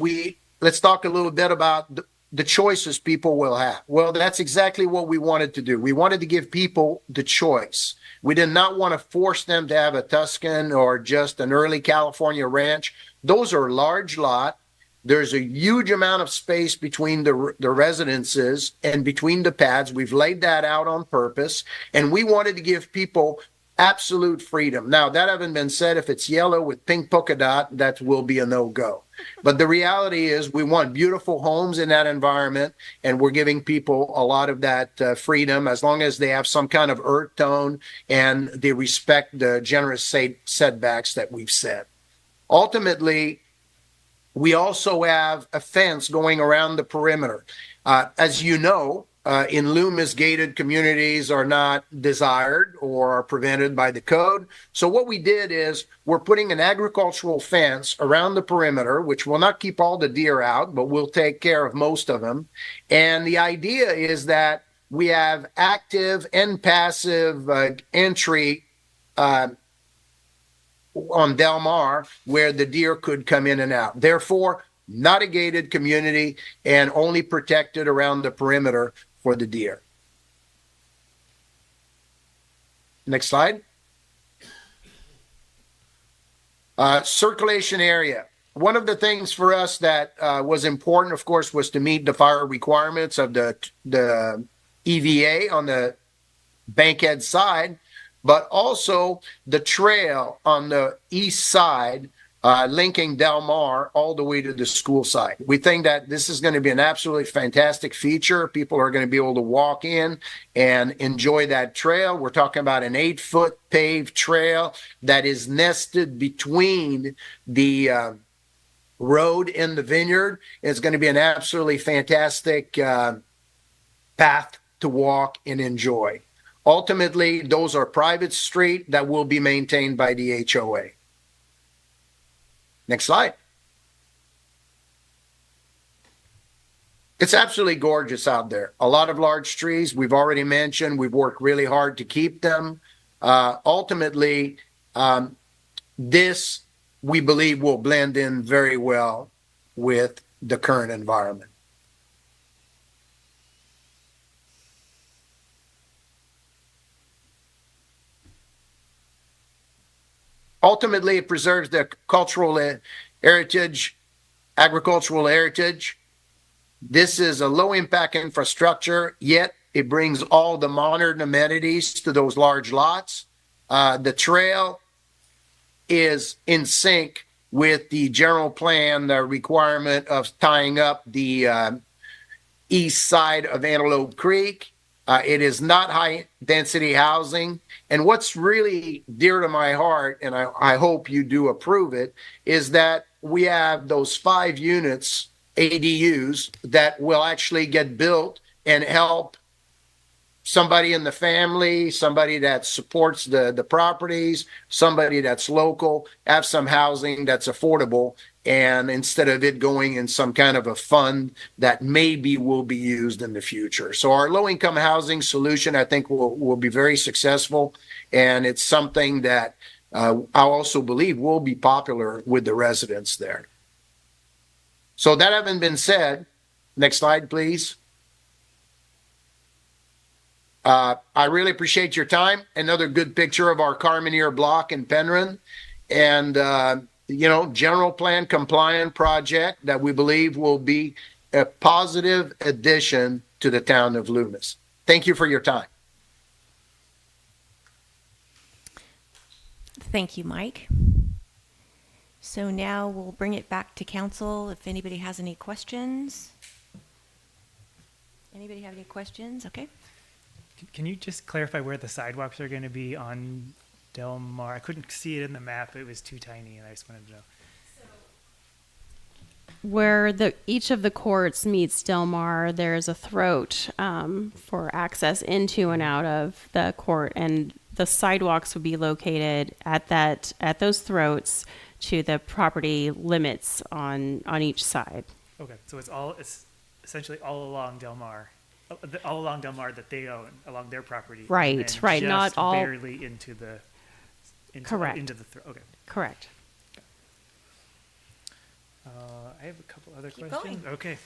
let's talk a little bit about the choices people will have. Well, that's exactly what we wanted to do. We wanted to give people the choice. We did not want to force them to have a Tuscan or just an early California ranch. Those are large lot. There's a huge amount of space between the residences and between the pads. We've laid that out on purpose, and we wanted to give people absolute freedom. Now, that having been said, if it's yellow with pink polka dot, that will be a no-go. But the reality is we want beautiful homes in that environment, and we're giving people a lot of that freedom as long as they have some kind of earth tone and they respect the generous setbacks that we've set. Ultimately, we also have a fence going around the perimeter. As you know, in Loomis, gated communities are not desired or are prevented by the code. So what we did is we're putting an agricultural fence around the perimeter, which will not keep all the deer out, but will take care of most of them. And the idea is that we have active and passive entry on Del Mar where the deer could come in and out. Therefore, not a gated community and only protected around the perimeter for the deer. Next slide. Circulation area. One of the things for us that was important, of course, was to meet the fire requirements of the EVA on the bankhead side, but also the trail on the east side linking Del Mar all the way to the school site. We think that this is going to be an absolutely fantastic feature. People are going to be able to walk in and enjoy that trail. We're talking about an 8-foot paved trail that is nested between the road and the vineyard. It's going to be an absolutely fantastic path to walk and enjoy. Ultimately, those are private street that will be maintained by the HOA. Next slide. It's absolutely gorgeous out there. A lot of large trees. We've already mentioned we've worked really hard to keep them. Ultimately, this, we believe, will blend in very well with the current environment. ultimately, it preserves the cultural heritage, agricultural heritage. This is a low impact infrastructure, yet it brings all the modern amenities to those large lots. The trail is in sync with the general plan, the requirement of tying up the east side of Antelope Creek. It is not high density housing. And what's really dear to my heart, and I hope you do approve it, is that we have those 5 units, ADUs, that will actually get built and help somebody in the family, somebody that supports the properties, somebody that's local, have some housing that's affordable. And instead of it going in some kind of a fund that maybe will be used in the future. So our low-income housing solution, I think, will be very successful. And it's something that I also believe will be popular with the residents there. So that having been said, next slide, please. I really appreciate your time. Another good picture of our Carmenere block in Penryn. And, general plan compliant project that we believe will be a positive addition to the town of Loomis. Thank you for your time. Thank you, Mike. So now we'll bring it back to council if anybody has any questions. Anybody have any questions? Okay. Can you just clarify where the sidewalks are going to be on Del Mar? I couldn't see it in the map. It was too tiny, and I just wanted to know. Where each of the courts meets Del Mar, there's a throat for access into and out of the court, and the sidewalks would be located at those throats to the property limits on each side. Okay, so it's essentially all along Del Mar. All along Del Mar that they own, along their property. Right, right, just not all. barely into the. Correct. Into the okay. Correct. I have a couple other Keep questions. going. Okay.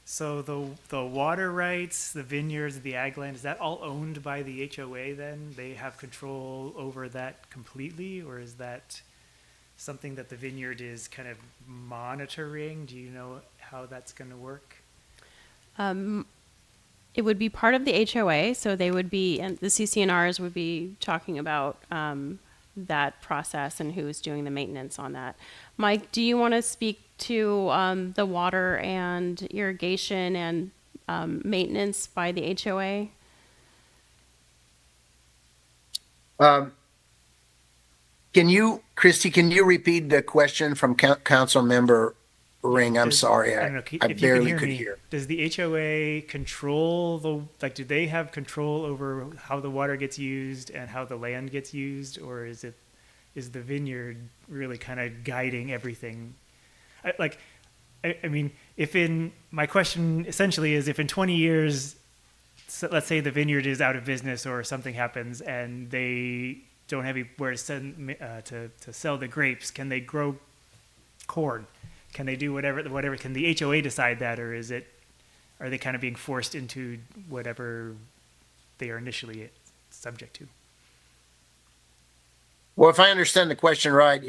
So the water rights, the vineyards, the ag land, is that all owned by the HOA then? They have control over that completely, or is that something that the vineyard is kind of monitoring? Do you know how that's going to work? It would be part of the HOA, so they would be, and the CCNRs would be talking about that process and who's doing the maintenance on that. Mike, do you want to speak to the water and irrigation and maintenance by the HOA? Christy, can you repeat the question from Council Member Ring? I'm sorry, I don't know, I if you barely can could me, hear. Does the HOA control do they have control over how the water gets used and how the land gets used, or is the vineyard really kind of guiding everything? I mean, my question essentially is, if in 20 years, so let's say the vineyard is out of business or something happens and they don't have anywhere to send to sell the grapes, can they grow corn? Can they do whatever? Can the HOA decide that, or are they kind of being forced into whatever they are initially subject to? Well, if I understand the question right,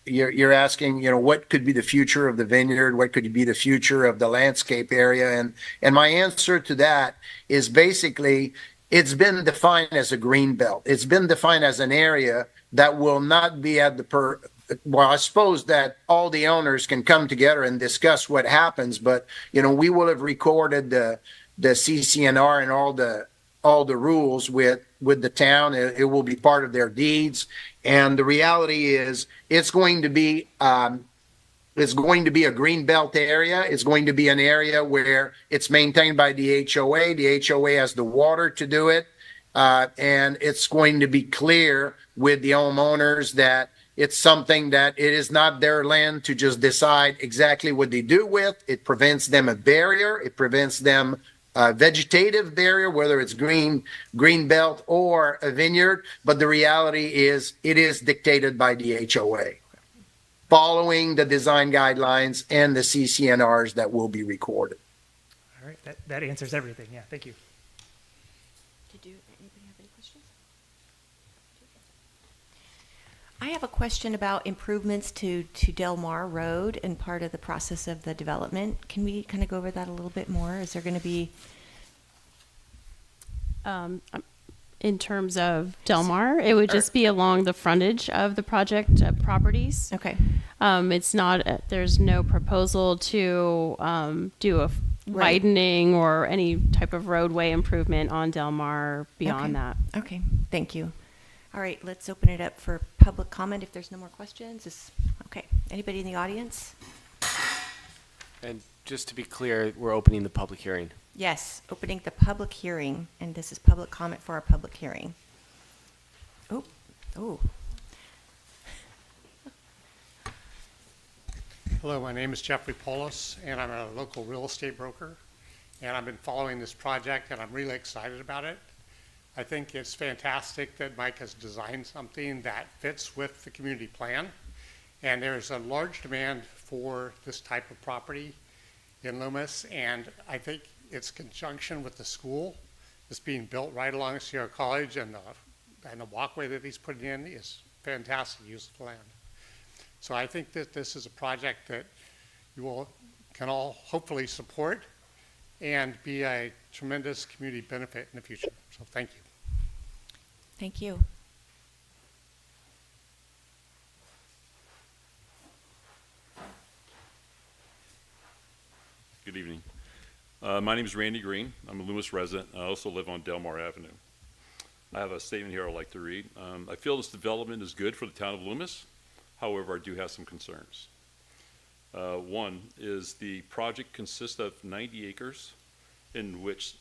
you're asking, what could be the future of the vineyard? What could be the future of the landscape area? And my answer to that is basically, it's been defined as a green belt. It's been defined as an area that will not be at well, I suppose that all the owners can come together and discuss what happens, but, we will have recorded the CCNR and all the rules with the town. It will be part of their deeds. And the reality is it's going to be a green belt area. It's going to be an area where it's maintained by the HOA. The HOA has the water to do it. And it's going to be clear with the homeowners that it's something that it is not their land to just decide exactly what they do with. It prevents them a barrier. It prevents them a vegetative barrier, whether it's green belt or a vineyard. But the reality is it is dictated by the HOA, following the design guidelines and the CCNRs that will be recorded. All right, that answers everything. Yeah, thank you. Anybody have any questions? I have a question about improvements to Del Mar Road and part of the process of the development. Can we kind of go over that a little bit more? Is there going to be? In terms of Del Mar, it would just be along the frontage of the project properties. Okay. It's not, there's no proposal to do a widening or any type of roadway improvement on Del Mar beyond that. Okay, thank you. All right, let's open it up for public comment if there's no more questions. Okay, anybody in the audience? And just to be clear, we're opening the public hearing. Yes, opening the public hearing, and this is public comment for our public hearing. Oh. Hello, my name is Jeffrey Polis, and I'm a local real estate broker. And I've been following this project, and I'm really excited about it. I think it's fantastic that Mike has designed something that fits with the community plan. And there's a large demand for this type of property in Loomis, and I think its conjunction with the school is being built right along Sierra College, and the walkway that he's putting in is fantastic use of the land. So I think that this is a project that you can all hopefully support and be a tremendous community benefit in the future. So thank you. Thank you. Good evening. My name is Randy Green. I'm a Loomis resident. I also live on Del Mar Avenue. I have a statement here I'd like to read. I feel this development is good for the town of Loomis. However, I do have some concerns. One is the project consists of 90 acres, in which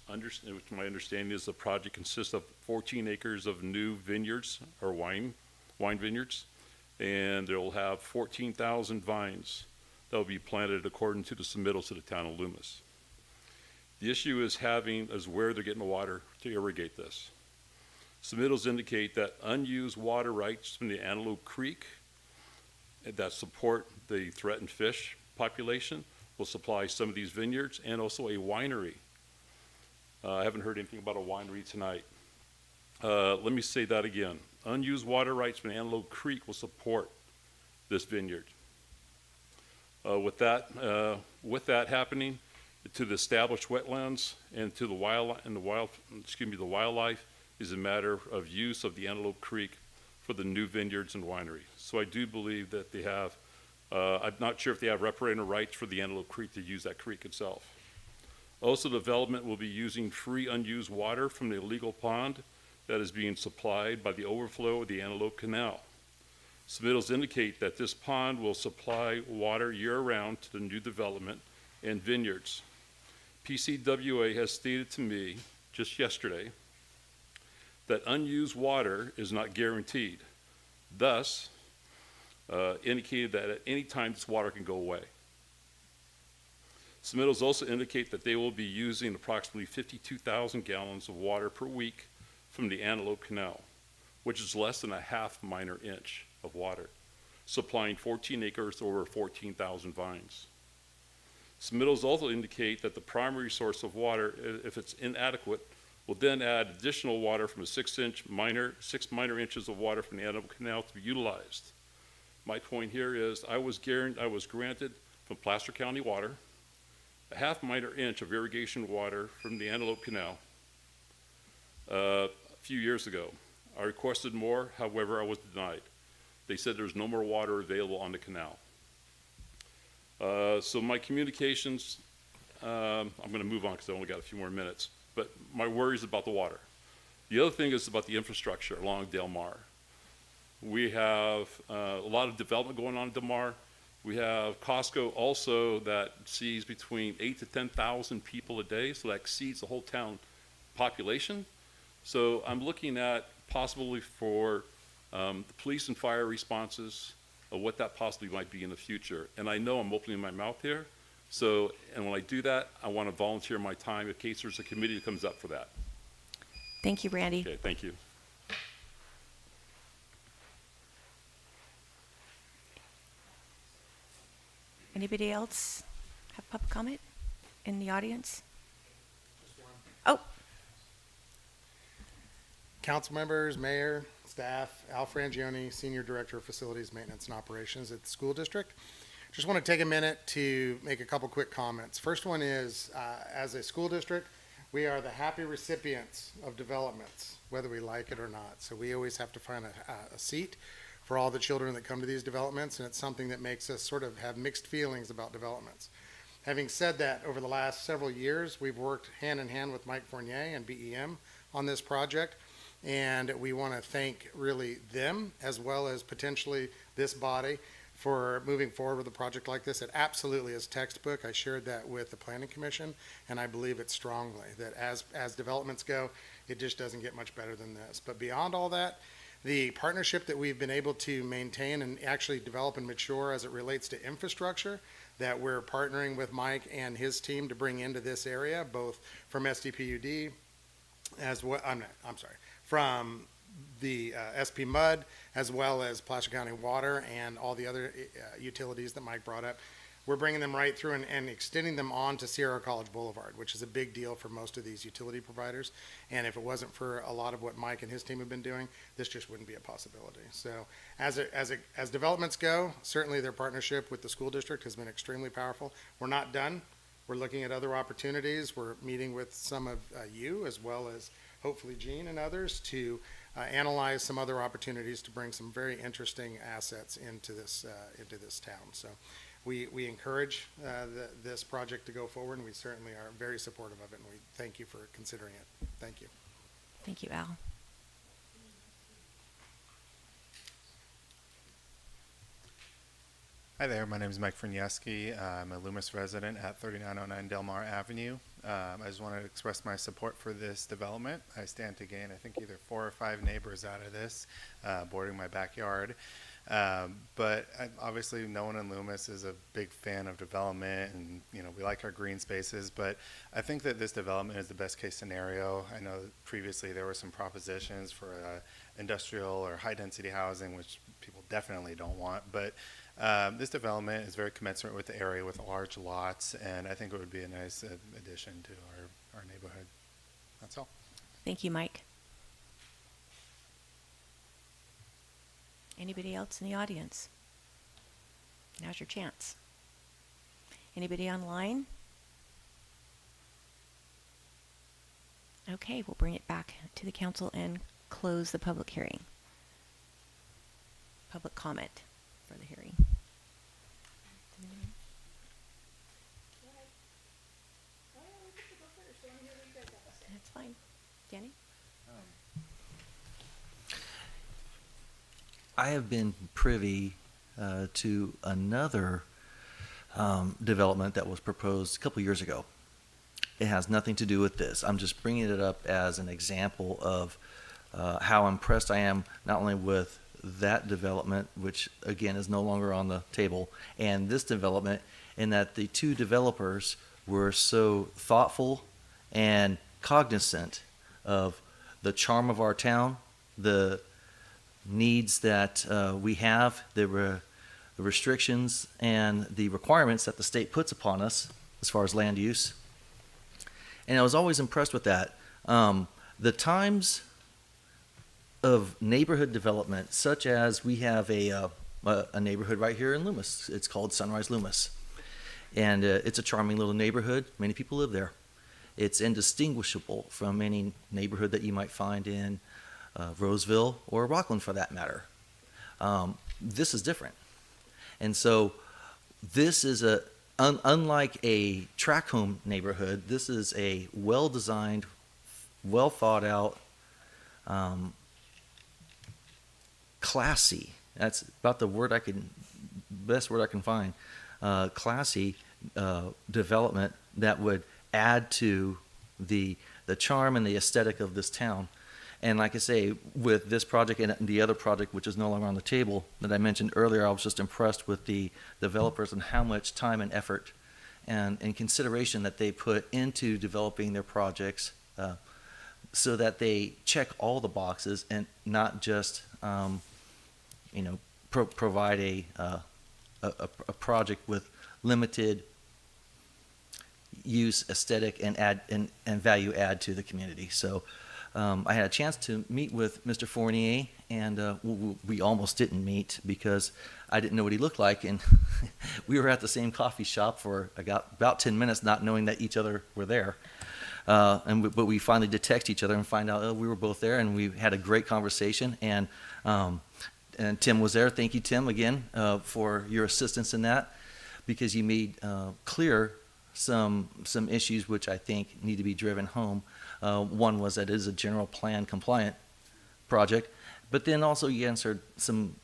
my understanding is the project consists of 14 acres of new vineyards or wine vineyards, and they'll have 14,000 vines that will be planted according to the submittals to the town of Loomis. The issue is where they're getting the water to irrigate this. Submittals indicate that unused water rights from the Antelope Creek that support the threatened fish population will supply some of these vineyards and also a winery. I haven't heard anything about a winery tonight. Let me say that again. Unused water rights from Antelope Creek will support this vineyard. With that happening, to the established wetlands and to the wildlife is a matter of use of the Antelope Creek for the new vineyards and winery. So I do believe that they have, I'm not sure if they have reparator rights for the Antelope Creek to use that creek itself. Also, development will be using free unused water from the illegal pond that is being supplied by the overflow of the Antelope Canal. Submittals indicate that this pond will supply water year-round to the new development and vineyards. PCWA has stated to me just yesterday that unused water is not guaranteed, thus indicated that at any time this water can go away. Submittals also indicate that they will be using approximately 52,000 gallons of water per week from the Antelope Canal, which is less than a half minor inch of water, supplying 14 acres to over 14,000 vines. Submittals also indicate that the primary source of water, if it's inadequate, will then add additional water from a 6 minor inches of water from the Antelope Canal to be utilized. My point here is I was granted from Placer County Water a half minor inch of irrigation water from the Antelope Canal a few years ago. I requested more, however, I was denied. They said there's no more water available on the canal. So my communications, I'm going to move on because I only got a few more minutes, but my worries about the water. The other thing is about the infrastructure along Del Mar. We have a lot of development going on in Del Mar. We have Costco also that sees between 8,000 to 10,000 people a day, so that exceeds the whole town population. So I'm looking at possibly for the police and fire responses of what that possibly might be in the future. And I know I'm opening my mouth here. So, and when I do that, I want to volunteer my time in case there's a committee that comes up for that. Thank you, Randy. Okay, thank you. Anybody else have public comment in the audience? Oh. council members, mayor, staff, Al Frangione, Senior Director of Facilities, Maintenance and Operations at the school district. Just want to take a minute to make a couple quick comments. First one is, as a school district, we are the happy recipients of developments, whether we like it or not. So we always have to find a seat for all the children that come to these developments, and it's something that makes us sort of have mixed feelings about developments. Having said that, over the last several years, we've worked hand in hand with Mike Fournier and BEM on this project, and we want to thank really them as well as potentially this body for moving forward with a project like this. It absolutely is textbook. I shared that with the Planning Commission, and I believe it strongly that as developments go, it just doesn't get much better than this. But beyond all that, the partnership that we've been able to maintain and actually develop and mature as it relates to infrastructure that we're partnering with Mike and his team to bring into this area, both from SDPUD as well, from the SP Mud, as well as Placer County Water and all the other utilities that Mike brought up. We're bringing them right through and extending them on to Sierra College Boulevard, which is a big deal for most of these utility providers. And if it wasn't for a lot of what Mike and his team have been doing, this just wouldn't be a possibility. So as developments go, certainly their partnership with the school district has been extremely powerful. We're not done. We're looking at other opportunities. We're meeting with some of you, as well as hopefully Gene and others, to analyze some other opportunities to bring some very interesting assets into this town. So we encourage this project to go forward, and we certainly are very supportive of it, and we thank you for considering it. Thank you. Thank you, Al. Hi there, my name is Mike Frnieski. I'm a Loomis resident at 3909 Delmar Avenue. I just want to express my support for this development. I stand to gain, I think, either 4 or 5 neighbors out of this, bordering my backyard. But obviously no one in Loomis is a big fan of development, and we like our green spaces, but I think that this development is the best case scenario. I know that previously there were some propositions for industrial or high density housing, which people definitely don't want, but this development is very commensurate with the area with large lots, and I think it would be a nice addition to our neighborhood. That's all. Thank you, Mike. Anybody else in the audience? Now's your chance. Anybody online? Okay, we'll bring it back to the council and close the public hearing. Public comment for the hearing. That's fine. Danny? I have been privy to another development that was proposed a couple years ago. It has nothing to do with this. I'm just bringing it up as an example of how impressed I am not only with that development, which again is no longer on the table, and this development, in that the two developers were so thoughtful and cognizant of the charm of our town, the needs that we have, the restrictions and the requirements that the state puts upon us as far as land use. And I was always impressed with that. The times of neighborhood development, such as we have a neighborhood right here in Loomis. It's called Sunrise Loomis. And it's a charming little neighborhood. Many people live there. It's indistinguishable from any neighborhood that you might find in Roseville or Rockland, for that matter. This is different. And so this is unlike a tract home neighborhood, this is a well-designed, well-thought-out, classy, that's about the word best word I can find, classy development that would add to the charm and the aesthetic of this town. And like I say, with this project and the other project, which is no longer on the table, that I mentioned earlier, I was just impressed with the developers and how much time and effort and consideration that they put into developing their projects, so that they check all the boxes and not just, provide a project with limited use, aesthetic, and value add to the community. So I had a chance to meet with Mr. Fournier, and we almost didn't meet because I didn't know what he looked like, and we were at the same coffee shop for about 10 minutes, not knowing that each other were there. But we finally did text each other and find out we were both there, and we had a great conversation. And Tim was there. Thank you, Tim, again for your assistance in that, because you made clear some issues which I think need to be driven home. One was that it is a general plan compliant project, but then also you answered some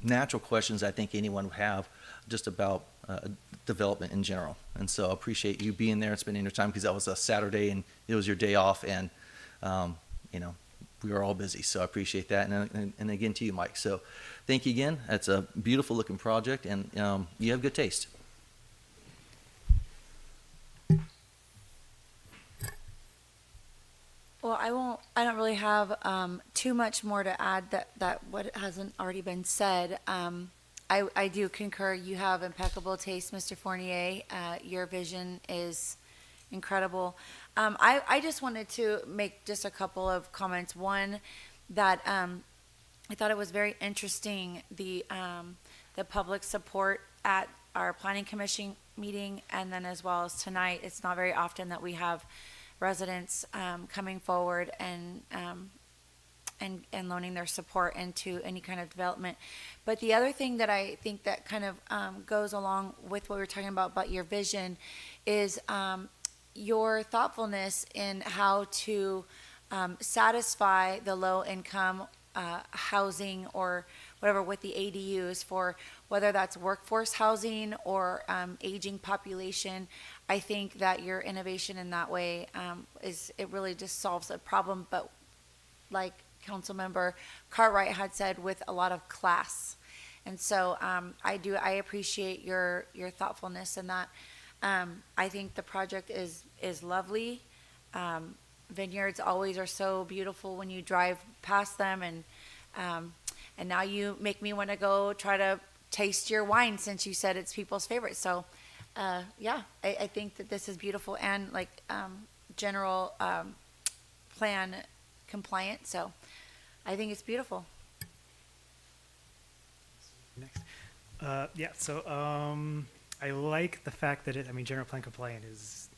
natural questions I think anyone would have just about development in general. And so I appreciate you being there and spending your time, because that was a Saturday and it was your day off, and we were all busy, so I appreciate that. And again to you, Mike. So thank you again. That's a beautiful looking project, and you have good taste. Well, I don't really have too much more to add that what hasn't already been said. I do concur. You have impeccable taste, Mr. Fournier. Your vision is incredible. I just wanted to make just a couple of comments. One, that I thought it was very interesting, the public support at our planning commission meeting, and then as well as tonight. It's not very often that we have residents coming forward and loaning their support into any kind of development. But the other thing that I think that kind of goes along with what we were talking about your vision is your thoughtfulness in how to satisfy the low income housing or whatever with the ADUs, for whether that's workforce housing or aging population. I think that your innovation in that way it really just solves a problem, but like Councilmember Cartwright had said, with a lot of class. And so I appreciate your thoughtfulness in that. I think the project is lovely. Vineyards always are so beautiful when you drive past them, and now you make me want to go try to taste your wine, since you said it's people's favorite. So I think that this is beautiful and like general plan compliant. So I think it's beautiful. Next. So I like the fact that general plan compliant is,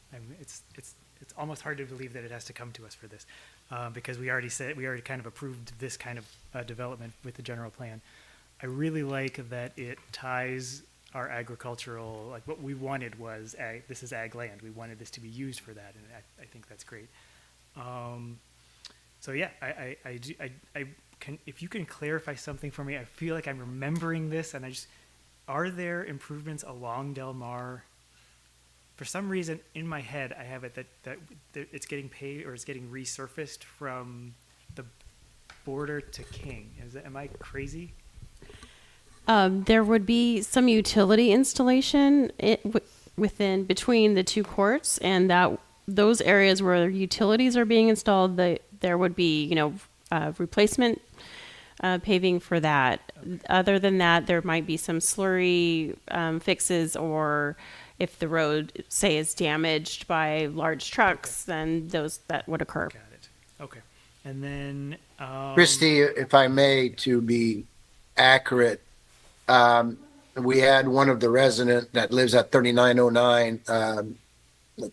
it's almost hard to believe that it has to come to us for this, because we already kind of approved this kind of development with the general plan. I really like that it ties our agricultural, like what we wanted was this is ag land. We wanted this to be used for that, and I think that's great. If you can clarify something for me, I feel like I'm remembering this, and are there improvements along Del Mar? For some reason, in my head, I have it that it's getting paved or it's getting resurfaced from the border to King. Am I crazy? There would be some utility installation between the two courts, and those areas where utilities are being installed, there would be replacement paving for that. Okay. Other than that, there might be some slurry fixes, or if the road, say, is damaged by large trucks, then that would occur. Got it. Okay. And then Christy, if I may, to be accurate, we had one of the resident that lives at 3909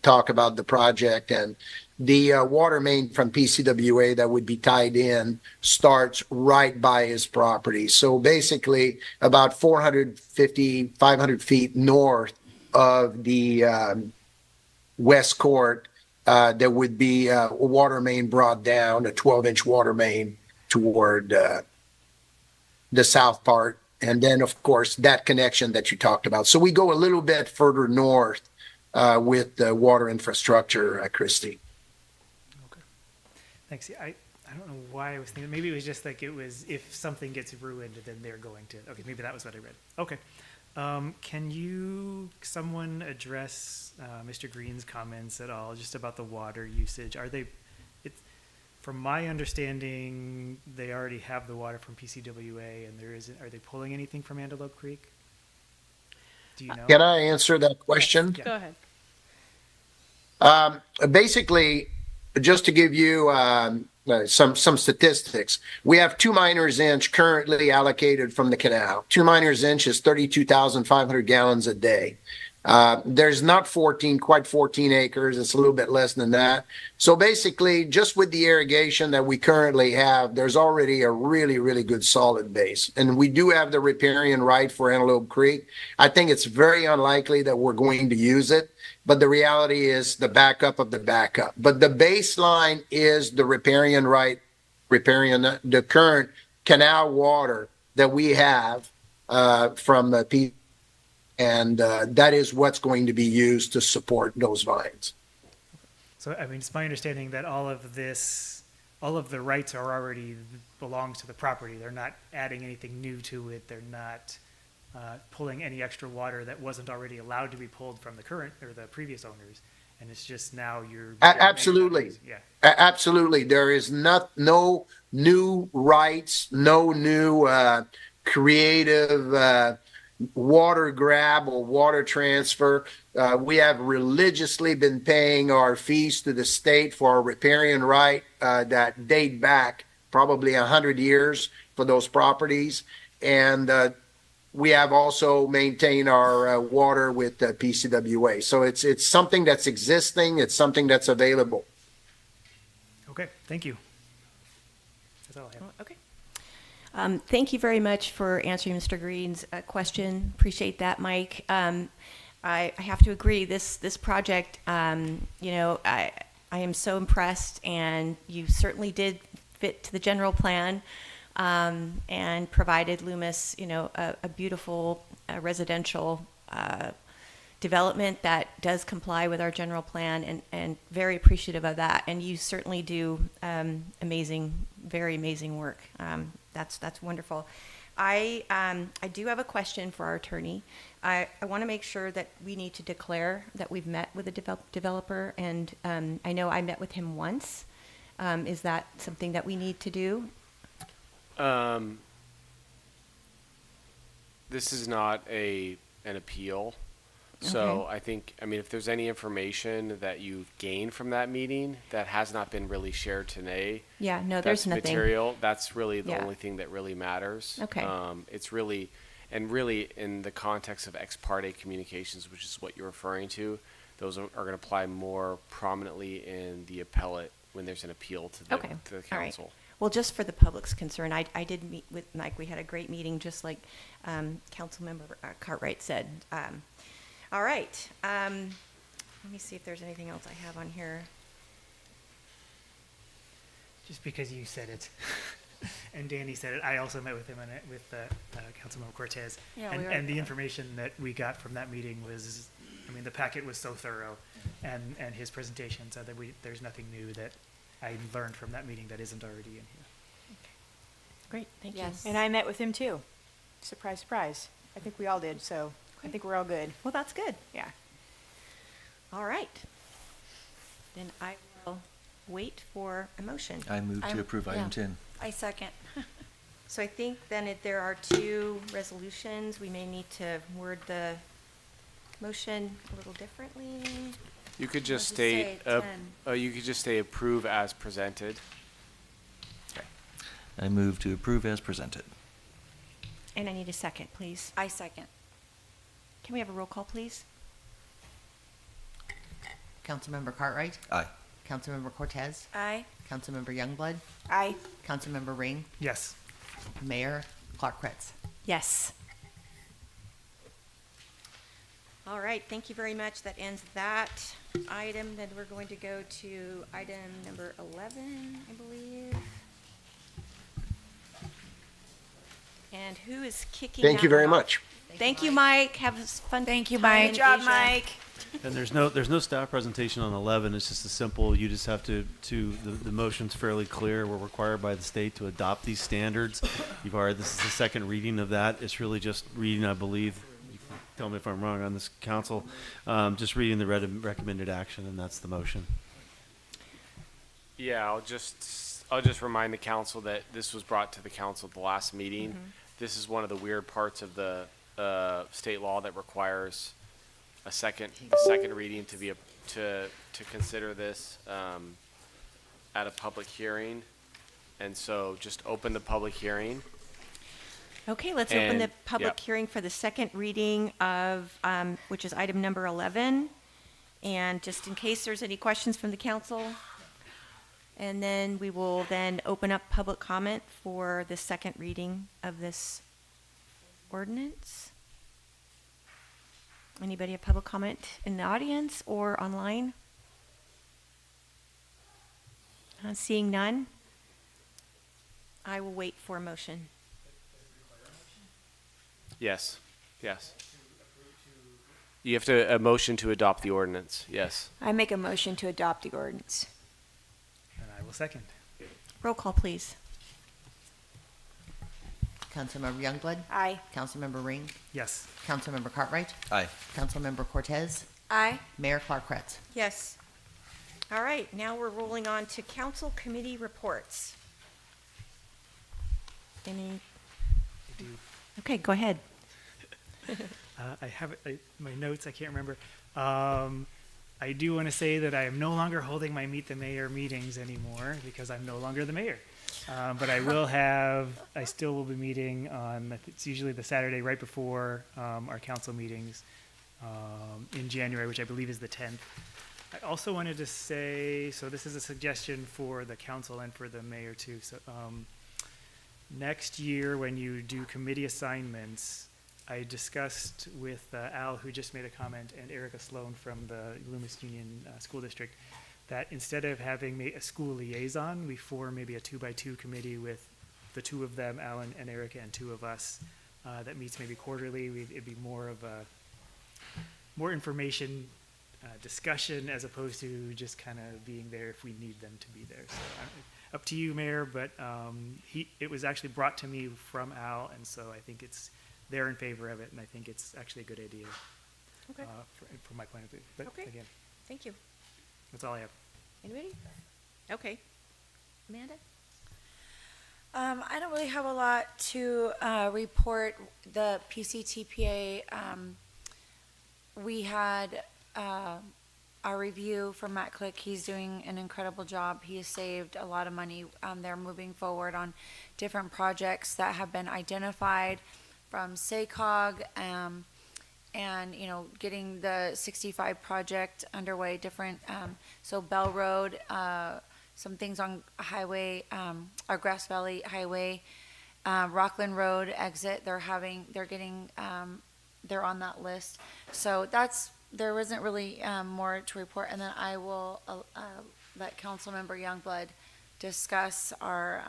talk about the project, and the water main from PCWA that would be tied in starts right by his property. So basically about 450, 500 feet north of the West Court, there would be a water main brought down, a 12-inch water main toward the south part. And then, of course, that connection that you talked about. So we go a little bit further north with the water infrastructure, Christy. Okay. Thanks. I don't know why I was thinking. Maybe it was just like it was, if something gets ruined, then they're going to. Okay, maybe that was what I read. Okay. Can someone address Mr. Green's comments at all, just about the water usage? From my understanding, they already have the water from PCWA, and are they pulling anything from Antelope Creek? Do you know? Can I answer that question? Go ahead. Basically, just to give you some statistics, we have 2 miners inch currently allocated from the canal. 2 miners inch is 32,500 gallons a day. There's not quite 14 acres. It's a little bit less than that. So basically, just with the irrigation that we currently have, there's already a really, really good solid base. And we do have the riparian right for Antelope Creek. I think it's very unlikely that we're going to use it, but the reality is the backup of the backup. But the baseline is the riparian right, the current canal water that we have from the P. And that is what's going to be used to support those vines. So, I mean, it's my understanding that all of the rights are already belongs to the property. They're not adding anything new to it. They're not pulling any extra water that wasn't already allowed to be pulled from the current or the previous owners. And it's just now you're absolutely, yeah, absolutely. There is no new rights, no new creative water grab or water transfer. We have religiously been paying our fees to the state for our riparian right that date back probably 100 years for those properties. And we have also maintained our water with PCWA. So it's something that's existing. It's something that's available. Okay, thank you. That's all I have. Okay. Thank you very much for answering Mr. Green's question. Appreciate that, Mike. I have to agree. This project, I am so impressed, and you certainly did fit to the general plan, and provided Loomis, a beautiful residential development that does comply with our general plan, and very appreciative of that. And you certainly do very amazing work. That's wonderful. I do have a question for our attorney. I want to make sure that we need to declare that we've met with the developer, and I know I met with him once. Is that something that we need to do? This is not an appeal. So I think, if there's any information that you've gained from that meeting that has not been really shared today, Yeah, no, there's nothing. material. That's really the Yeah. only thing that really matters. Okay. It's really in the context of ex parte communications, which is what you're referring to. Those are going to apply more prominently in the appellate when there's an appeal to the Okay. to the All right. council. Well, just for the public's concern, I did meet with Mike. We had a great meeting, just like Councilmember Cartwright said. All right. Let me see if there's anything else I have on here. Just because you said it, and Danny said it, I also met with him with Councilmember Cortez, Yeah, and, we were- and the information that we got from that meeting was, the packet was so thorough, and his presentation said that there's nothing new that I learned from that meeting that isn't already in here. Great, thank Yes. you. And I met with him too. Surprise, surprise. I think we all did, so I think we're all good. Well, that's good. Yeah. All right. Then I will wait for a motion. I move to approve item 10. I second. So I think then if there are two resolutions, we may need to word the motion a little differently. You could just What does it state, say? you could just say approve as presented. I move to approve as presented. And I need a second, please. I second. Can we have a roll call, please? Councilmember Cartwright? Aye. Councilmember Cortez? Aye. Councilmember Youngblood? Aye. Councilmember Ring? Yes. Mayor Clark Kretz? Yes. All right, thank you very much. That ends that item. Then we're going to go to item number 11, I believe. And who is kicking Thank you that very off? much. Thank you, Mike. Have a fun. Thank you, time Mike. in Good job, Asia. Mike. And there's no staff presentation on 11. It's just a simple, you just have the motion's fairly clear. We're required by the state to adopt these standards. This is the second reading of that. It's really just reading, I believe, you can tell me if I'm wrong on this, council, just reading the recommended action, and that's the motion. Yeah, I'll just remind the council that this was brought to the council at the last meeting. Mm-hmm. This is one of the weird parts of the state law that requires the second reading to consider this. at a public hearing. And so just open the public hearing. Okay, let's open the And- public yep. hearing for the second reading of, which is item number 11. And just in case there's any questions from the council, and then we will then open up public comment for the second reading of this ordinance. Anybody have public comment in the audience or online? Seeing none, I will wait for a motion. Yes, yes. You have to, a motion to adopt the ordinance, yes. I make a motion to adopt the ordinance. And I will second. Roll call, please. Councilmember Youngblood? Aye. Councilmember Ring? Yes. Councilmember Cartwright? Aye. Councilmember Cortez? Aye. Mayor Clark Kretz? Yes. All right, now we're rolling on to council committee reports. Any? Okay, go ahead. I have my notes. I can't remember. I do want to say that I am no longer holding my Meet the Mayor meetings anymore because I'm no longer the mayor. But I will have. I still will be meeting on. It's usually the Saturday right before our council meetings in January, which I believe is the 10th. I also wanted to say. So this is a suggestion for the council and for the mayor too. So next year, when you do committee assignments, I discussed with Al, who just made a comment, and Erica Sloan from the Loomis Union School District, that instead of having a school liaison, we form maybe a 2x2 committee with the two of them, Al and Erica, and two of us, that meets maybe quarterly. It'd be more of a more information discussion as opposed to just kind of being there if we need them to be there. So up to you, Mayor, but it was actually brought to me from Al, and so I think they're in favor of it, and I think it's actually a good idea. Okay. From my point of view. But Okay. again, Thank you. that's all I have. Anybody? Okay. Amanda? I don't really have a lot to report. The PCTPA, we had our review from Matt Click. He's doing an incredible job. He has saved a lot of money. They're moving forward on different projects that have been identified from SACOG, and, getting the 65 project underway, different, so Bell Road, some things on highway, our Grass Valley Highway, Rockland Road exit, they're on that list. So there isn't really more to report, and then I will let Councilmember Youngblood discuss our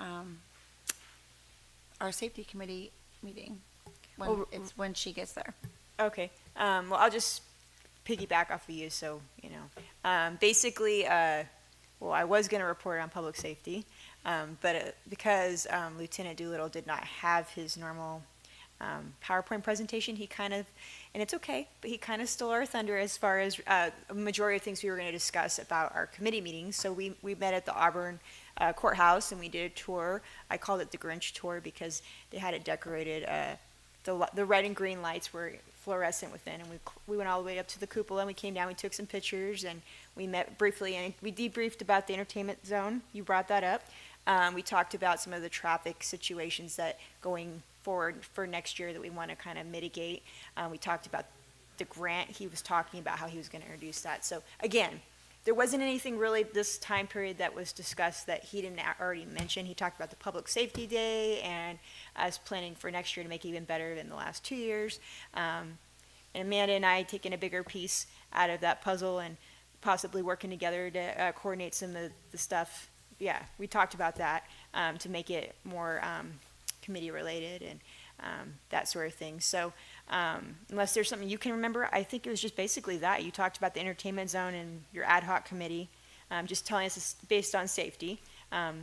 safety committee meeting when she gets there. Okay. Well, I'll just piggyback off of you. So, basically, well, I was going to report on public safety, but because Lieutenant Doolittle did not have his normal PowerPoint presentation, he kind of, and it's okay, but he kind of stole our thunder as far as a majority of things we were going to discuss about our committee meetings. So we met at the Auburn courthouse and we did a tour. I called it the Grinch tour because they had it decorated. The red and green lights were fluorescent within, and we went all the way up to the cupola, and we came down, we took some pictures, and we met briefly, and we debriefed about the entertainment zone. You brought that up. We talked about some of the traffic situations that going forward for next year that we want to kind of mitigate. We talked about the grant. He was talking about how he was going to introduce that. So again, there wasn't anything really this time period that was discussed that he didn't already mention. He talked about the Public Safety Day and us planning for next year to make it even better than the last 2 years. And Amanda and I taking a bigger piece out of that puzzle and possibly working together to coordinate some of the stuff. Yeah, we talked about that to make it more committee related and that sort of thing. So unless there's something you can remember, I think it was just basically that. You talked about the entertainment zone and your ad hoc committee, just telling us it's based on safety.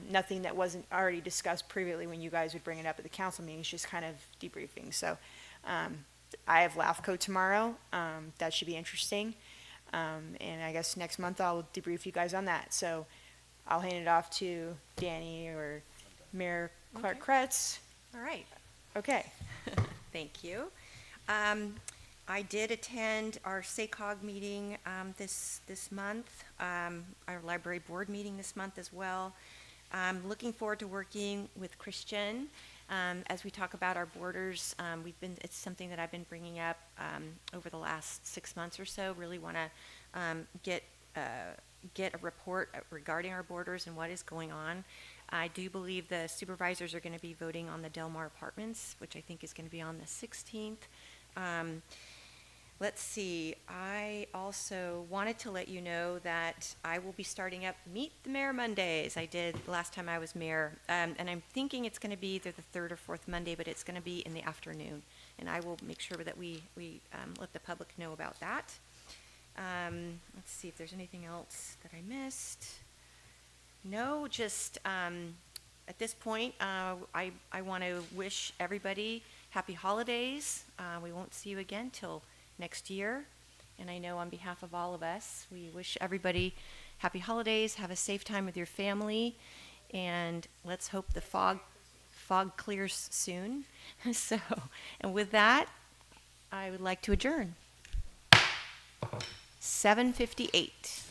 Nothing that wasn't already discussed previously when you guys would bring it up at the council meetings, just kind of debriefing. So I have LAFCO tomorrow. That should be interesting. And I guess next month I'll debrief you guys on that. So I'll hand it off to Danny or Mayor Clark Kretz. All right. Okay. Thank you. I did attend our SACOG meeting this month, our library board meeting this month as well. I'm looking forward to working with Christian as we talk about our borders. It's something that I've been bringing up over the last 6 months or so. Really want to get a report regarding our borders and what is going on. I do believe the supervisors are going to be voting on the Del Mar Apartments, which I think is going to be on the 16th. Let's see, I also wanted to let you know that I will be starting up Meet the Mayor Mondays. I did last time I was mayor, and I'm thinking it's going to be either the third or fourth Monday, but it's going to be in the afternoon. And I will make sure that we let the public know about that. Let's see if there's anything else that I missed. No, just at this point, I want to wish everybody happy holidays. We won't see you again till next year. And I know on behalf of all of us, we wish everybody happy holidays, have a safe time with your family, and let's hope the fog clears soon. So, and with that, I would like to adjourn. 7:58.